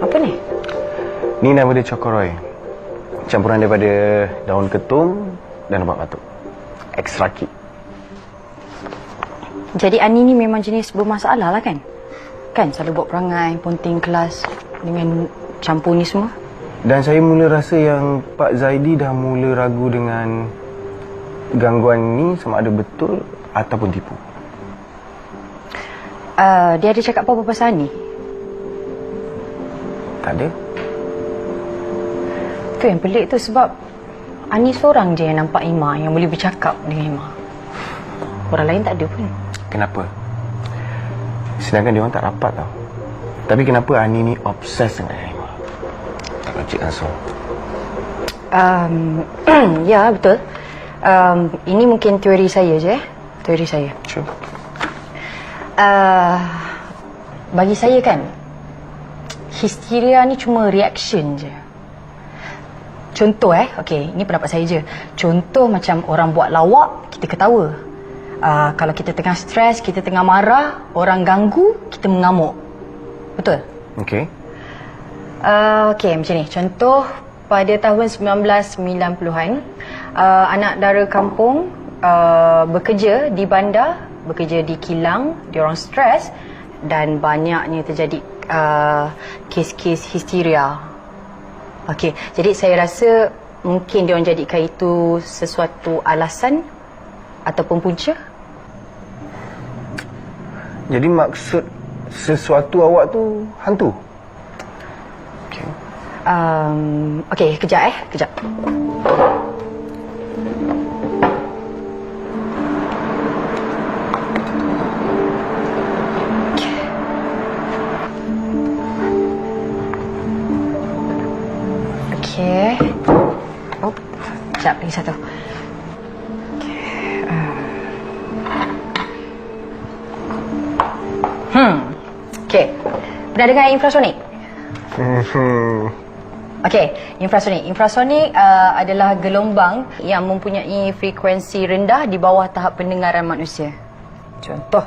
Apa ni? Ni nama dia Cokoroy. Campuran daripada daun ketum dan obat batuk. Extra kick. Jadi Ani ni memang jenis bermasalah lah kan? Kan selalu buat perangai, ponting kelas dengan campur ni semua. Dan saya mula rasa yang Pak Zaidi dah mula ragu dengan gangguan ni sama ada betul ataupun tipu. Dia ada cakap apa-apa pasal ni? Tak ada. Tu yang pelik tu sebab Ani seorang je yang nampak Ima, yang boleh bercakap dengan Ima. Orang lain tak ada pun. Kenapa? Sedangkan dia orang tak rapat tau. Tapi kenapa Ani ni obses dengan Ima? Tak logik langsung. Ya, betul. Ini mungkin teori saya je. Teori saya. Sure. Bagi saya kan, histeria ni cuma reaction je. Contoh okey, ini pendapat saya je. Contoh macam orang buat lawak, kita ketawa. Kalau kita tengah stres, kita tengah marah, orang ganggu, kita mengamuk. Betul? Okey. Okey, macam ni. Contoh pada tahun 1990-an, anak dara kampung bekerja di bandar, bekerja di kilang, diorang stres dan banyaknya terjadi kes-kes histeria. Okey, jadi saya rasa mungkin diorang jadikan itu sesuatu alasan ataupun punca. Jadi maksud sesuatu awak tu hantu? Okey, kejap kejap. Okey. Oh, sekejap lagi satu. Okey. Pernah dengar infrasonik? Okey, infrasonik. Infrasonik adalah gelombang yang mempunyai frekuensi rendah di bawah tahap pendengaran manusia. Contoh.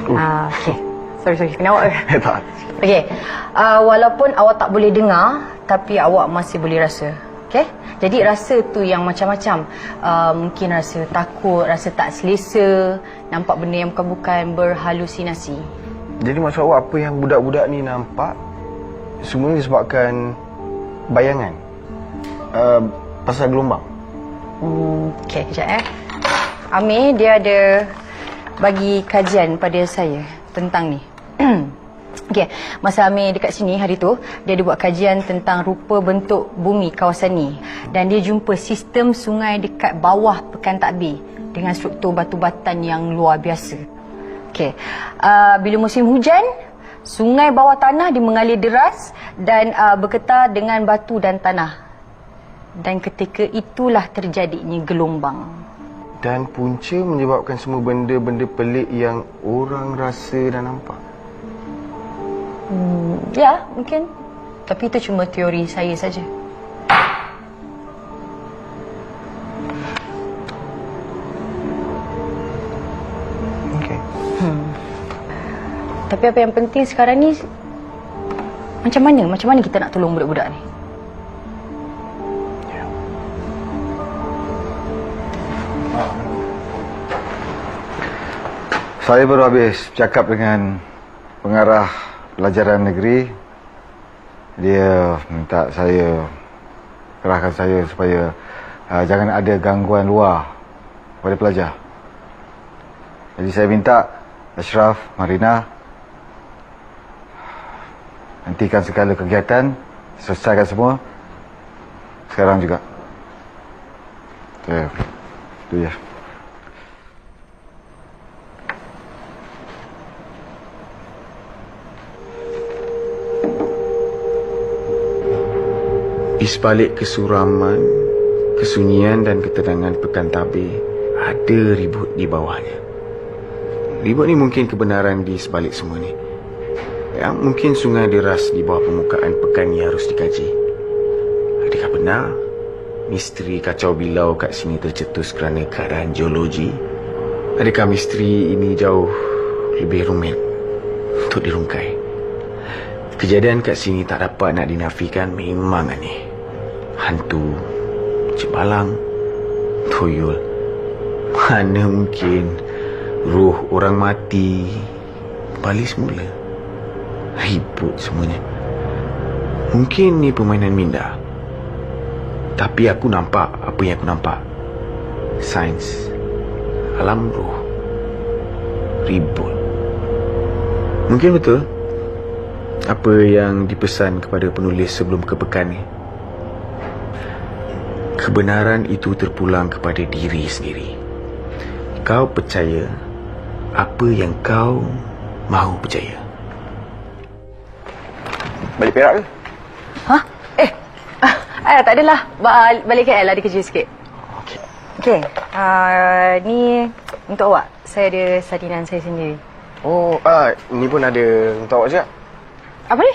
Okey. Sorry. Kenapa? Tak. Okey. Walaupun awak tak boleh dengar, tapi awak masih boleh rasa. Okey? Jadi rasa tu yang macam-macam. Mungkin rasa takut, rasa tak selesa, nampak benda yang bukan-bukan, berhalusinasi. Jadi maksud awak apa yang budak-budak ni nampak semuanya disebabkan bayangan? Pasal gelombang? Okey, kejap Amir, dia ada bagi kajian pada saya tentang ni. Okey, masa Amir dekat sini hari tu, dia ada buat kajian tentang rupa bentuk bumi kawasan ni. Dan dia jumpa sistem sungai dekat bawah Pekan Takbir dengan struktur batu batan yang luar biasa. Okey, bila musim hujan, sungai bawah tanah dia mengalir deras dan bergetar dengan batu dan tanah. Dan ketika itulah terjadinya gelombang. Dan punca menyebabkan semua benda-benda pelik yang orang rasa dan nampak. Ya, mungkin. Tapi itu cuma teori saya saja. Okey. Tapi apa yang penting sekarang ni, macam mana kita nak tolong budak-budak ni? Saya baru habis bercakap dengan pengarah pelajaran negeri. Dia minta saya, kerahkan saya supaya jangan ada gangguan luar pada pelajar. Jadi saya minta Ashraf, Marina, hentikan segala kegiatan, selesaikan semua sekarang juga. Itu je. Di sebalik kesuraman, kesunyian dan ketenangan Pekan Tabir, ada ribut di bawahnya. Ribut ni mungkin kebenaran di sebalik semua ni. Ya, mungkin sungai deras di bawah permukaan pekan ni harus dikaji. Adakah benar misteri kacau bilau kat sini tercetus kerana keadaan geologi? Adakah misteri ini jauh lebih rumit untuk dirungkai? Kejadian kat sini tak dapat nak dinafikan, memang aneh. Hantu, Cik Balang, tuyul. Mana mungkin roh orang mati balik semula. Ribut semuanya. Mungkin ni permainan minda. Tapi aku nampak apa yang aku nampak. Sains, alam roh. ribut. Mungkin betul apa yang dipesan kepada penulis sebelum kepekan ni. Kebenaran itu terpulang kepada diri sendiri. Kau percaya apa yang kau mahu percaya. Balik Perak ke? Hah? Tak adalah. Balik KL ada kerja sikit. Okey. Ni untuk awak. Saya ada salinan saya sendiri. Oh, ni pun ada untuk awak juga. Apa ni?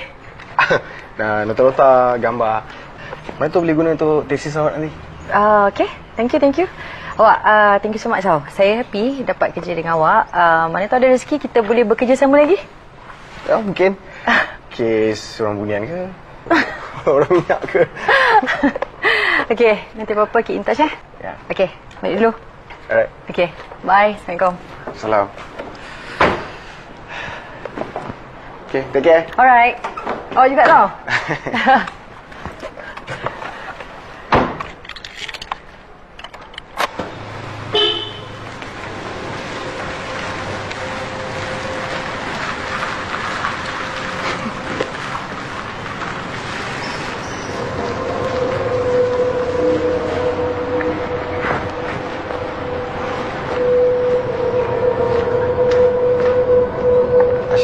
Nota-nota gambar. Mana tu boleh guna untuk tesis awak nanti? Okey. Thank you. Awak, thank you so much tau. Saya happy dapat kerja dengan awak. Mana tahu ada rezeki kita boleh bekerja sama lagi. Ya, mungkin. Kes orang bunian ke? Orang minyak ke? Okey, nanti apa-apa keep in touch Ya. Okey, balik dulu. Alright. Okey, bye. Assalamualaikum. Salam. Okay, take care. Alright. Awak juga tau.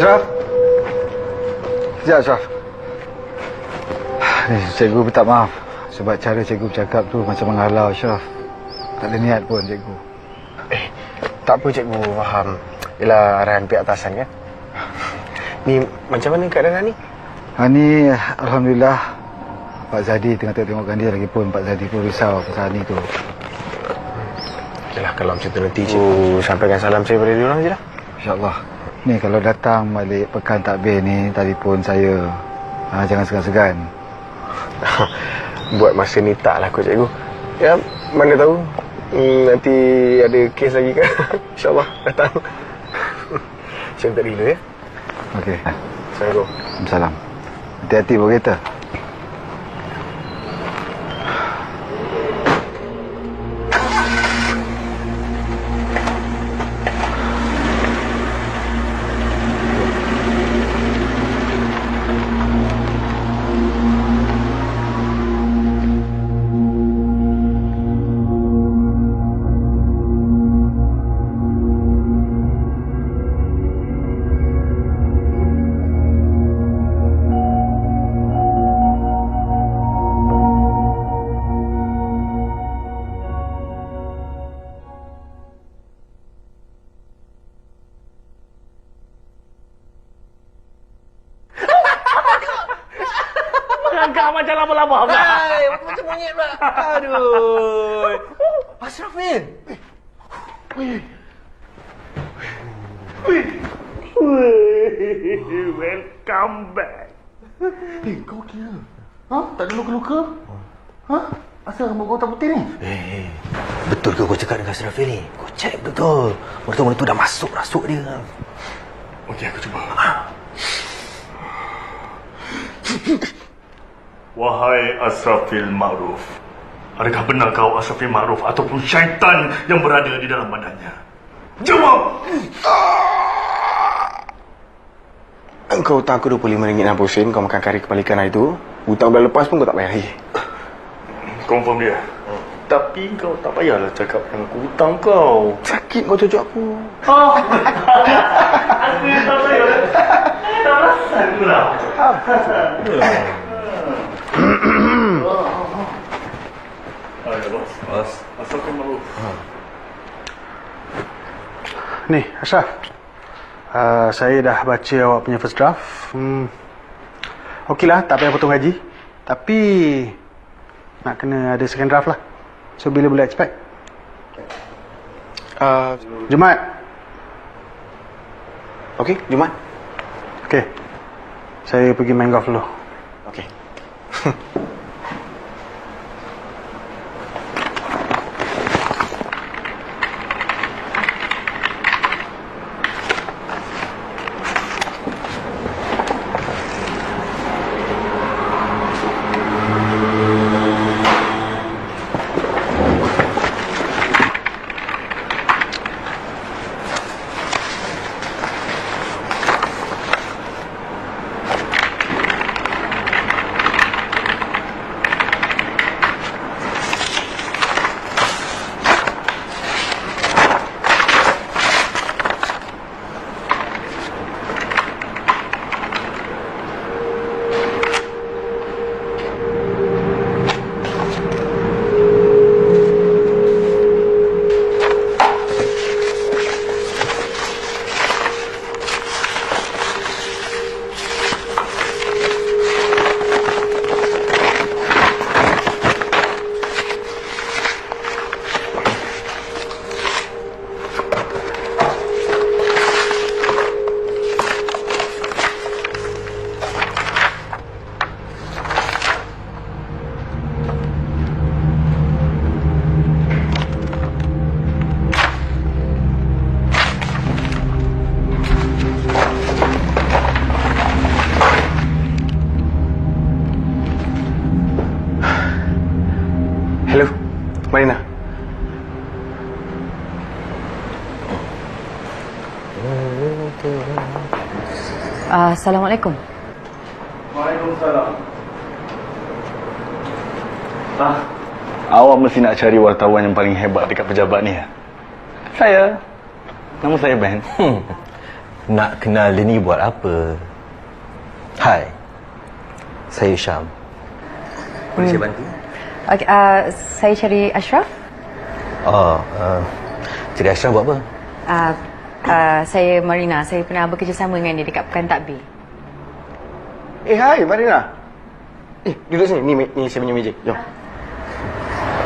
Ashraf. Sekejap, Ashraf. Cikgu minta maaf. Sebab cara cikgu bercakap tu macam menghalau, Ashraf. Tak ada niat pun, cikgu. Tak apa cikgu, faham. Ialah arahan pihak atasan kan? Ni macam mana keadaan ni? Ni, Alhamdulillah. Pak Zadi tengah tengokkan dia lagi pun. Pak Zadi pun risau pasal ni tu. Okeylah, kalau macam tu nanti cikgu sampaikan salam saya pada diorang je lah. InsyaAllah. Ni kalau datang balik pekan takbir ni, telefon saya. Jangan segan-segan. Buat masa ni taklah kot cikgu. Ya, mana tahu nanti ada kes lagi kan. InsyaAllah datang. Saya minta dulu ya. Okey. Assalamualaikum. Waalaikumsalam. Hati-hati bawa kereta. Agak macam lama-lama pula. Macam monyet pula. Aduh. Ashraf ni. Welcome back. Kau kira? Tak ada luka-luka? Asal rambut kau tak putih ni? Betul ke kau cakap dengan Ashrafil ni? Kau check betul. Benda tu dah masuk rasuk dia. Okey, aku cuba. Wahai Ashrafil Ma'ruf, adakah benar kau Ashrafil Ma'ruf ataupun syaitan yang berada di dalam badannya? Jawab! Engkau hutang aku RM25.60 kau makan kari kepala ikan hari tu. Hutang bulan lepas pun kau tak bayar lagi. Confirm dia. Tapi kau tak payahlah cakap yang aku hutang kau. Sakit kau cucuk aku. Oh. Aku yang tak payah. Tak perasan pula. Ayo bos. Ashrafil Ma'ruf. Ni, Ashraf. Saya dah baca awak punya first draft. Okeylah, tak payah potong gaji. Tapi nak kena ada second draft lah. So, bila boleh expect? Jumaat. Okey, Jumaat. Okey. Saya pergi main golf dulu. Okey. Assalamualaikum. Waalaikumsalam. Awak mesti nak cari wartawan yang paling hebat dekat pejabat ni ya? Saya. Nama saya Ben. Nak kenal dia ni buat apa? Hai. Saya Syam. Boleh saya bantu? Okay, saya cari Ashraf. Cari Ashraf buat apa? Saya Marina. Saya pernah bekerjasama dengan dia dekat Pekan Takbir. Hai Marina. Duduk sini. Ni saya punya meja. Jom.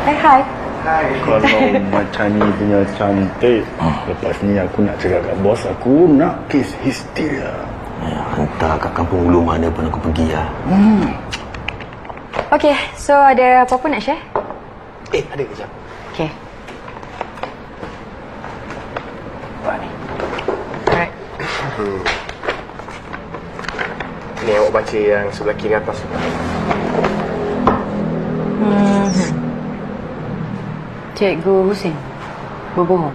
Hai. Kalau macam ni punya cantik, lepas ni aku nak cakap kat bos aku nak kes histeria. Hantar kat kampung ulu mana pun aku pergi lah. Okay, so ada apa-apa nak share? Ada kejap. Okay. Buat ni. Alright. Ni awak baca yang sebelah kiri atas tu. Cikgu Husin berbohong.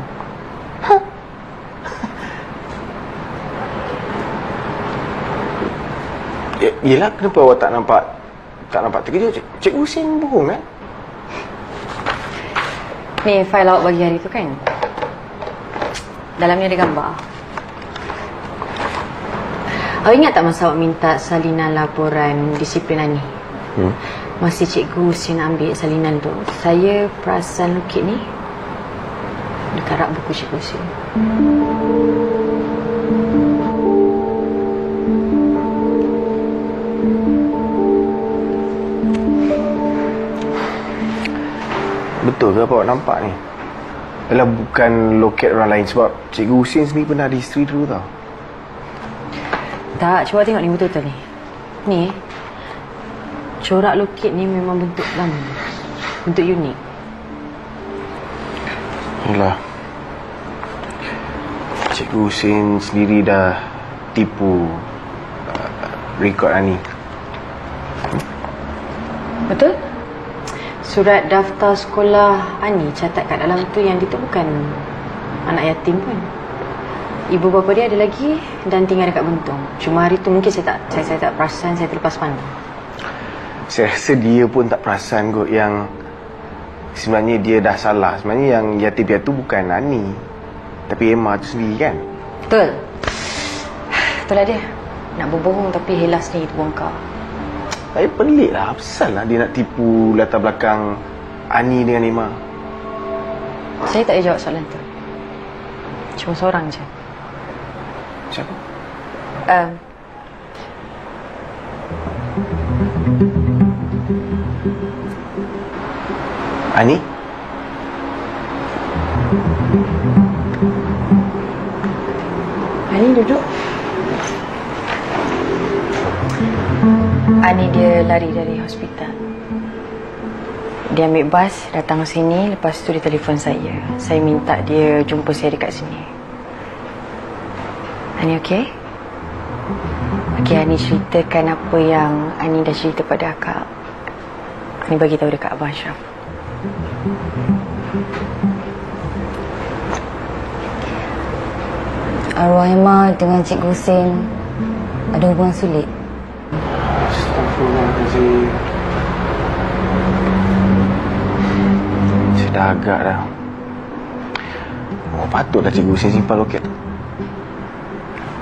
Yelah, kenapa awak tak nampak terkejut? Cikgu Husin bohong kan? Ni fail awak bagi hari tu kan? Dalamnya ada gambar. Awak ingat tak masa awak minta salinan laporan disiplin Ani? Masa Cikgu Husin ambil salinan tu, saya perasan lukit ni dekat rak buku Cikgu Husin. Betul ke apa awak nampak ni? Ialah bukan loket orang lain sebab Cikgu Husin sendiri pernah ada isteri dulu tau. Tak, cuba tengok ni betul-betul ni. Ni corak lukit ni memang bentuk lama. Bentuk unik. Yalah. Cikgu Husin sendiri dah tipu rekod Ani. Betul? Surat daftar sekolah Ani catat kat dalam tu yang dia tu bukan anak yatim pun. Ibu bapa dia ada lagi dan tinggal dekat Bentong. Cuma hari tu mungkin saya tak perasan, saya terlepas pandang. Saya rasa dia pun tak perasan kot yang sebenarnya dia dah salah. Sebenarnya yang yatim piatu bukan Ani, tapi Emma tu sendiri kan? Betul. Itulah dia. Nak berbohong tapi helas ni terbongkar. Saya pelik lah. Apasal lah dia nak tipu latar belakang Ani dengan Emma? Saya tak boleh jawab soalan tu. Cuma seorang je. Siapa? Ani? Ani duduk. Ani dia lari dari hospital. Dia ambil bas datang sini, lepas tu dia telefon saya. Saya minta dia jumpa saya dekat sini. Ani okey? Okey, Ani ceritakan apa yang Ani dah cerita pada akak. Ani bagi tahu dekat Abang Ashraf. Arwah Emma dengan Cikgu Husin ada hubungan sulit. Astagfirullahaladzim. Saya dah agak dah. Patutlah Cikgu Husin simpan loket tu.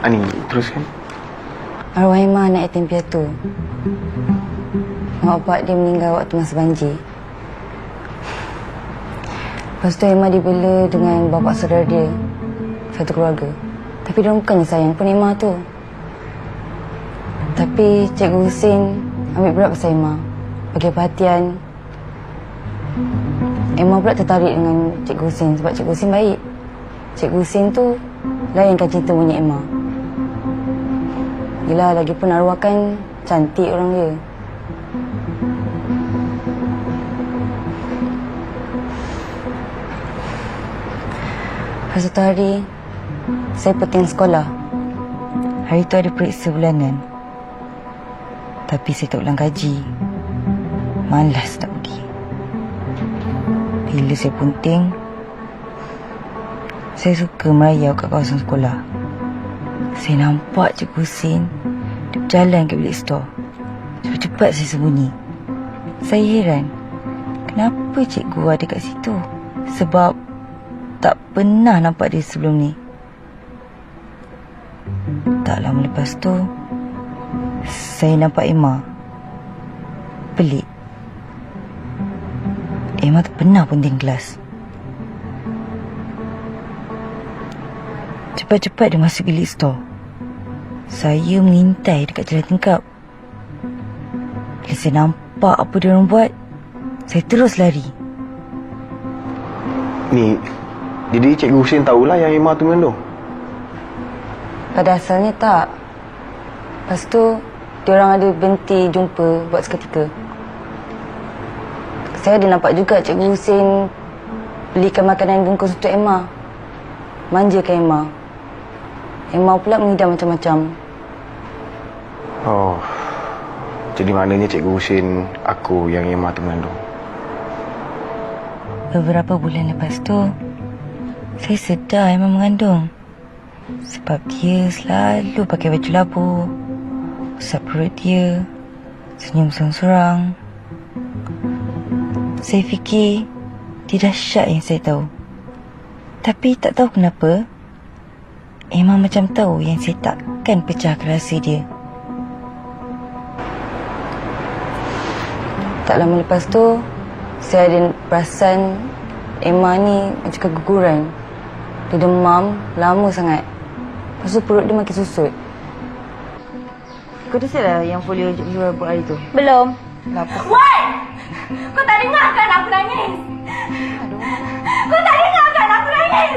Ani, teruskan. Arwah Emma anak yatim piatu. Mak bapak dia meninggal waktu masa banjir. Lepas tu Emma dibela dengan bapa saudara dia, satu keluarga. Tapi dia bukannya sayang pun Emma tu. Tapi Cikgu Husin ambil berat pasal Emma, bagi perhatian. Emma pula tertarik dengan Cikgu Husin sebab Cikgu Husin baik. Cikgu Husin tu layankan cinta monyet Emma. Yelah, lagipun arwah kan cantik orang dia. Satu hari, saya penting sekolah. Hari tu ada periksa bulanan. Tapi saya tak ulang kaji. Malas tak pergi. Bila saya punting, saya suka merayau kat kawasan sekolah. Saya nampak Cikgu Husin dia berjalan ke bilik store. Cepat-cepat saya sembunyi. Saya heran, kenapa cikgu ada kat situ? Sebab tak pernah nampak dia sebelum ni. Tak lama lepas tu, saya nampak Emma. Pelik. Emma tak pernah punting kelas. Cepat-cepat dia masuk bilik store. Saya mengintai dekat jalan tingkap. Bila saya nampak apa dia orang buat, saya terus lari. Ni, jadi Cikgu Husin tahulah yang Emma tu mengandung? Pada asalnya tak. Lepas tu, diorang ada berhenti jumpa buat seketika. Saya ada nampak juga Cikgu Husin belikan makanan bungkus untuk Emma. Manjakan Emma. Emma pula mengidam macam-macam. Oh, jadi maknanya Cikgu Husin aku yang Emma tu mengandung. Beberapa bulan lepas tu, saya sedar Emma mengandung. Sebab dia selalu pakai baju labu, usap perut dia, senyum sorang-sorang. Saya fikir dia dahsyat yang saya tahu. Tapi tak tahu kenapa, Emma macam tahu yang saya takkan pecahkan rahsia dia. Tak lama lepas tu, saya ada perasan Emma ni macam keguguran. Dia demam lama sangat. Lepas tu perut dia makin susut. Kau dah siap dah yang folio jual buat hari tu? Belum. Kenapa? Wan! Kau tak dengar kan aku nangis? Kau tak dengar kan aku nangis?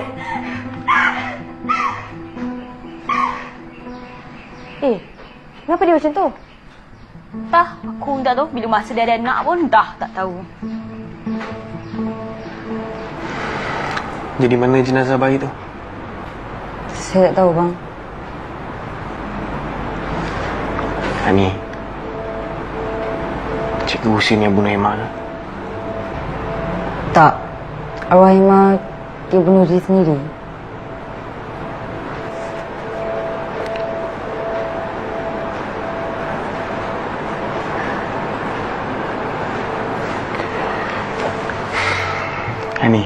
Kenapa dia macam tu? Entah, aku tak tahu. Bila masa dia ada anak pun dah tak tahu. Jadi mana jenazah bayi tu? Saya tak tahu, bang. Ani, Cikgu Husin yang bunuh Emma ke? Tak. Arwah Emma, dia bunuh diri sendiri. Ani,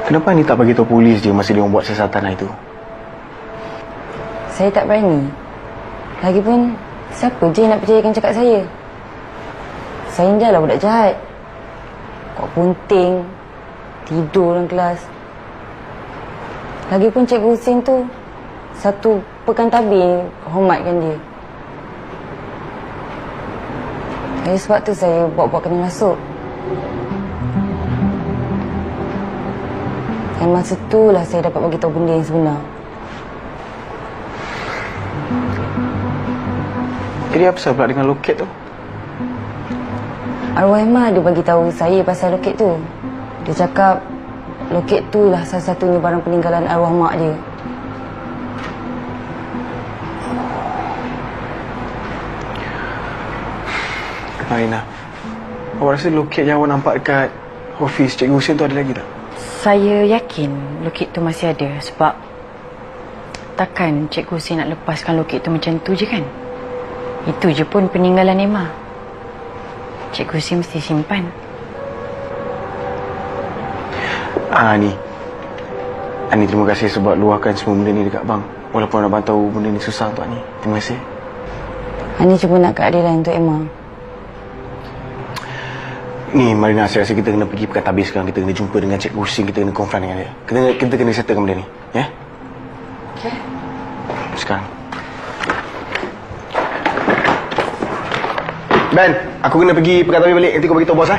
kenapa Ani tak bagi tahu polis je masa dia orang buat siasatan hari tu? Saya tak berani. Lagipun, siapa je nak percayakan cakap saya? Saya ni dah lah budak jahat. Kau punting, tidur dalam kelas. Lagipun Cikgu Husin tu satu pekan tabir hormatkan dia. Jadi sebab tu saya buat-buat kena rasuk. Dan masa tu lah saya dapat bagi tahu benda yang sebenar. Jadi apa sebab pula dengan loket tu? Arwah Emma ada bagi tahu saya pasal loket tu. Dia cakap loket tu lah salah satunya barang peninggalan arwah mak dia. Marina, awak rasa loket yang awak nampak dekat office Cikgu Husin tu ada lagi tak? Saya yakin loket tu masih ada sebab takkan Cikgu Husin nak lepaskan loket tu macam tu je kan? Itu je pun peninggalan Emma. Cikgu Husin mesti simpan. Ani, terima kasih sebab luahkan semua benda ni dekat bang. Walaupun abang tahu benda ni susah untuk Ani. Terima kasih. Ani cuba nak keadilan untuk Emma. Ni Marina, saya rasa kita kena pergi pekan tabir sekarang. Kita kena jumpa dengan Cikgu Husin. Kita kena confront dengan dia. Kita kena settlekan benda ni. Ya? Okey. Sekarang. Ben, aku kena pergi pekan tabir balik. Nanti kau beritahu bos,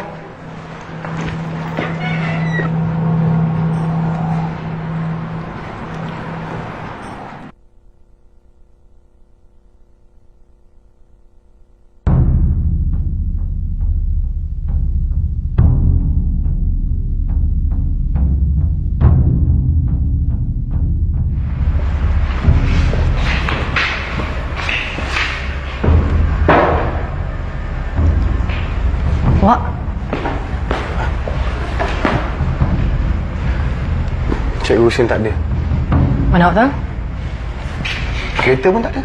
Wak. Cikgu Husin tak ada. Mana awak tahu? Kereta pun tak ada.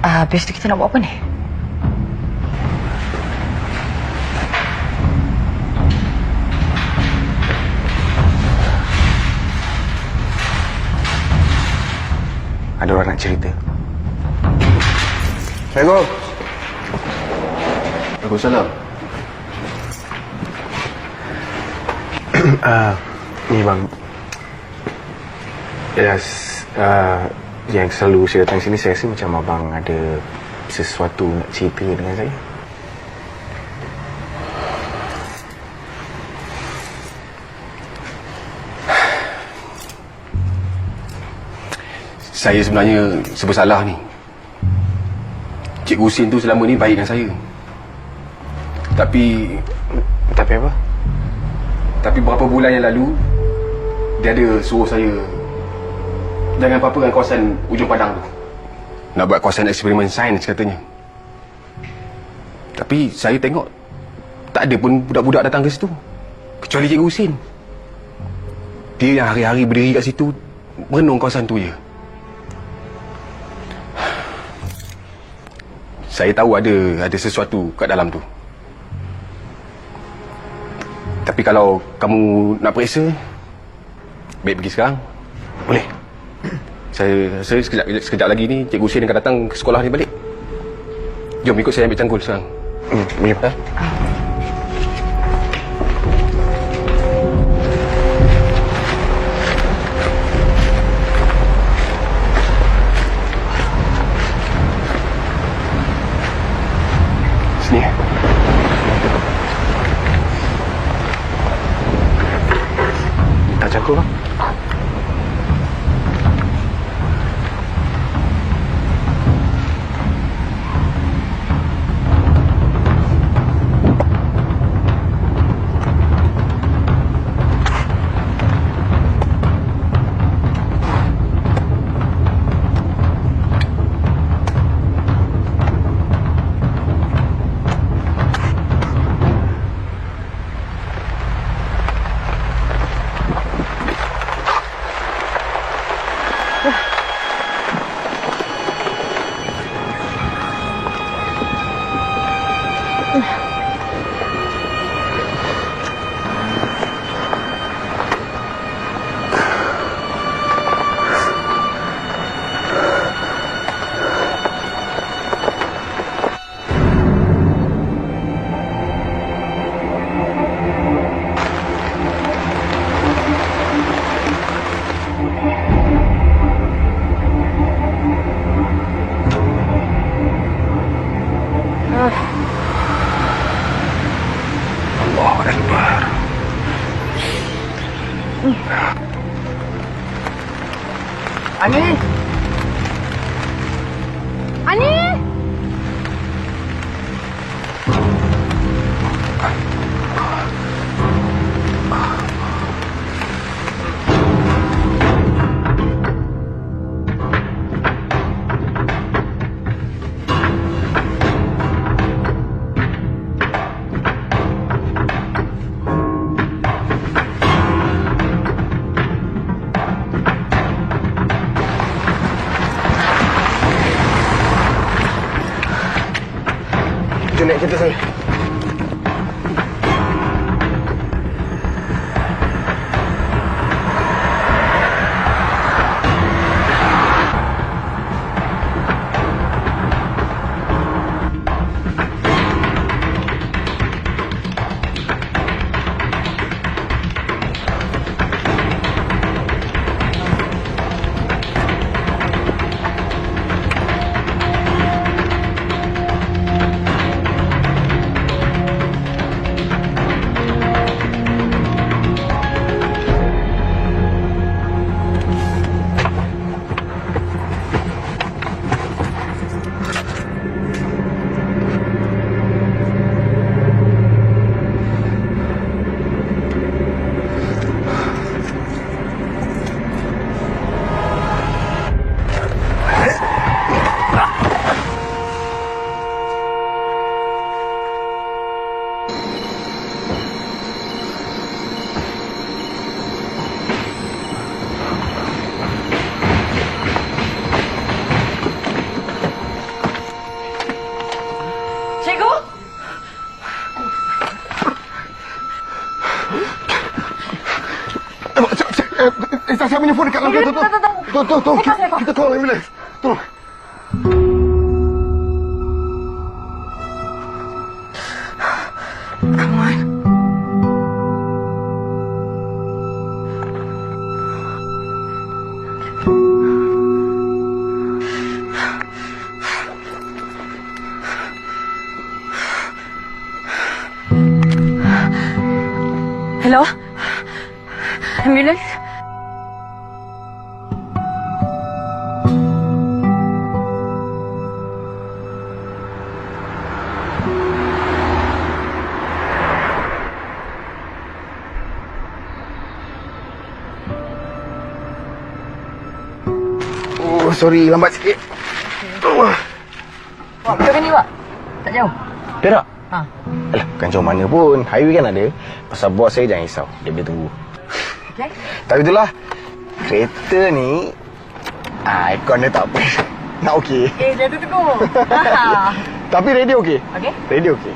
Habis tu kita nak buat apa ni? Ada orang nak cerita. Assalamualaikum. Waalaikumsalam. Ni bang. Yes, yang selalu saya datang sini, saya rasa macam abang ada sesuatu nak cerita dengan saya. Saya sebenarnya serba salah ni. Cikgu Husin tu selama ni baik dengan saya. Tapi apa? Tapi beberapa bulan yang lalu dia ada suruh saya jangan apa-apa dengan kawasan Ujung Padang tu. Nak buat kawasan eksperimen sains katanya. Tapi saya tengok tak ada pun budak-budak datang ke situ. Kecuali Cikgu Husin. Dia yang hari-hari berdiri kat situ merenung kawasan tu je. Saya tahu ada sesuatu kat dalam tu. Tapi kalau kamu nak periksa, baik pergi sekarang. Boleh. Saya sekejap lagi ni Cikgu Husin akan datang ke sekolah ni balik. Jom ikut saya ambil cangkul sekarang. Ya. Sini. Tak cangkul bang. Allahu Akbar. Ani! Ani! Jom naik kereta saya. Ustaz, saya punya phone dekat dalam kereta tu. Tolong. Kita call ambulance. Tolong. Come on. Hello? Ambulance? Oh, sorry, lambat sikit. Wak, betul kan ni, Wak? Tak jauh? Perak? Ha. Alah, bukan jauh mana pun. Highway kan ada. Pasal bos saya jangan risau. Dia boleh tunggu. Okey. Tapi itulah. Kereta ni... aircon dia tak apa. Nak okey. Dia tu tegur. Tapi radio okey? Okey. Radio okey.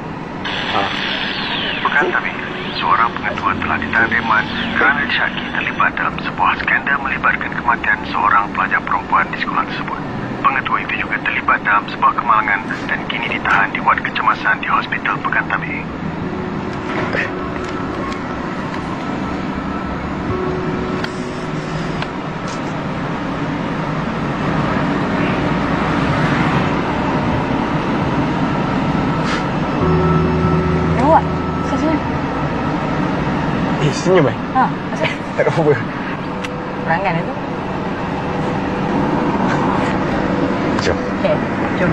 Pekan Tabi, seorang pengetua telah ditahan reman kerana disyaki terlibat dalam sebuah skandal melibatkan kematian seorang pelajar perempuan di sekolah tersebut. Pengetua itu juga terlibat dalam sebuah kemalangan dan kini ditahan di wad kecemasan di Hospital Pekan Tabi. Awak, senyum. Senyum eh? Ha, asal? Tak ada apa-apa. Perangan itu. Jom. Okey, jom.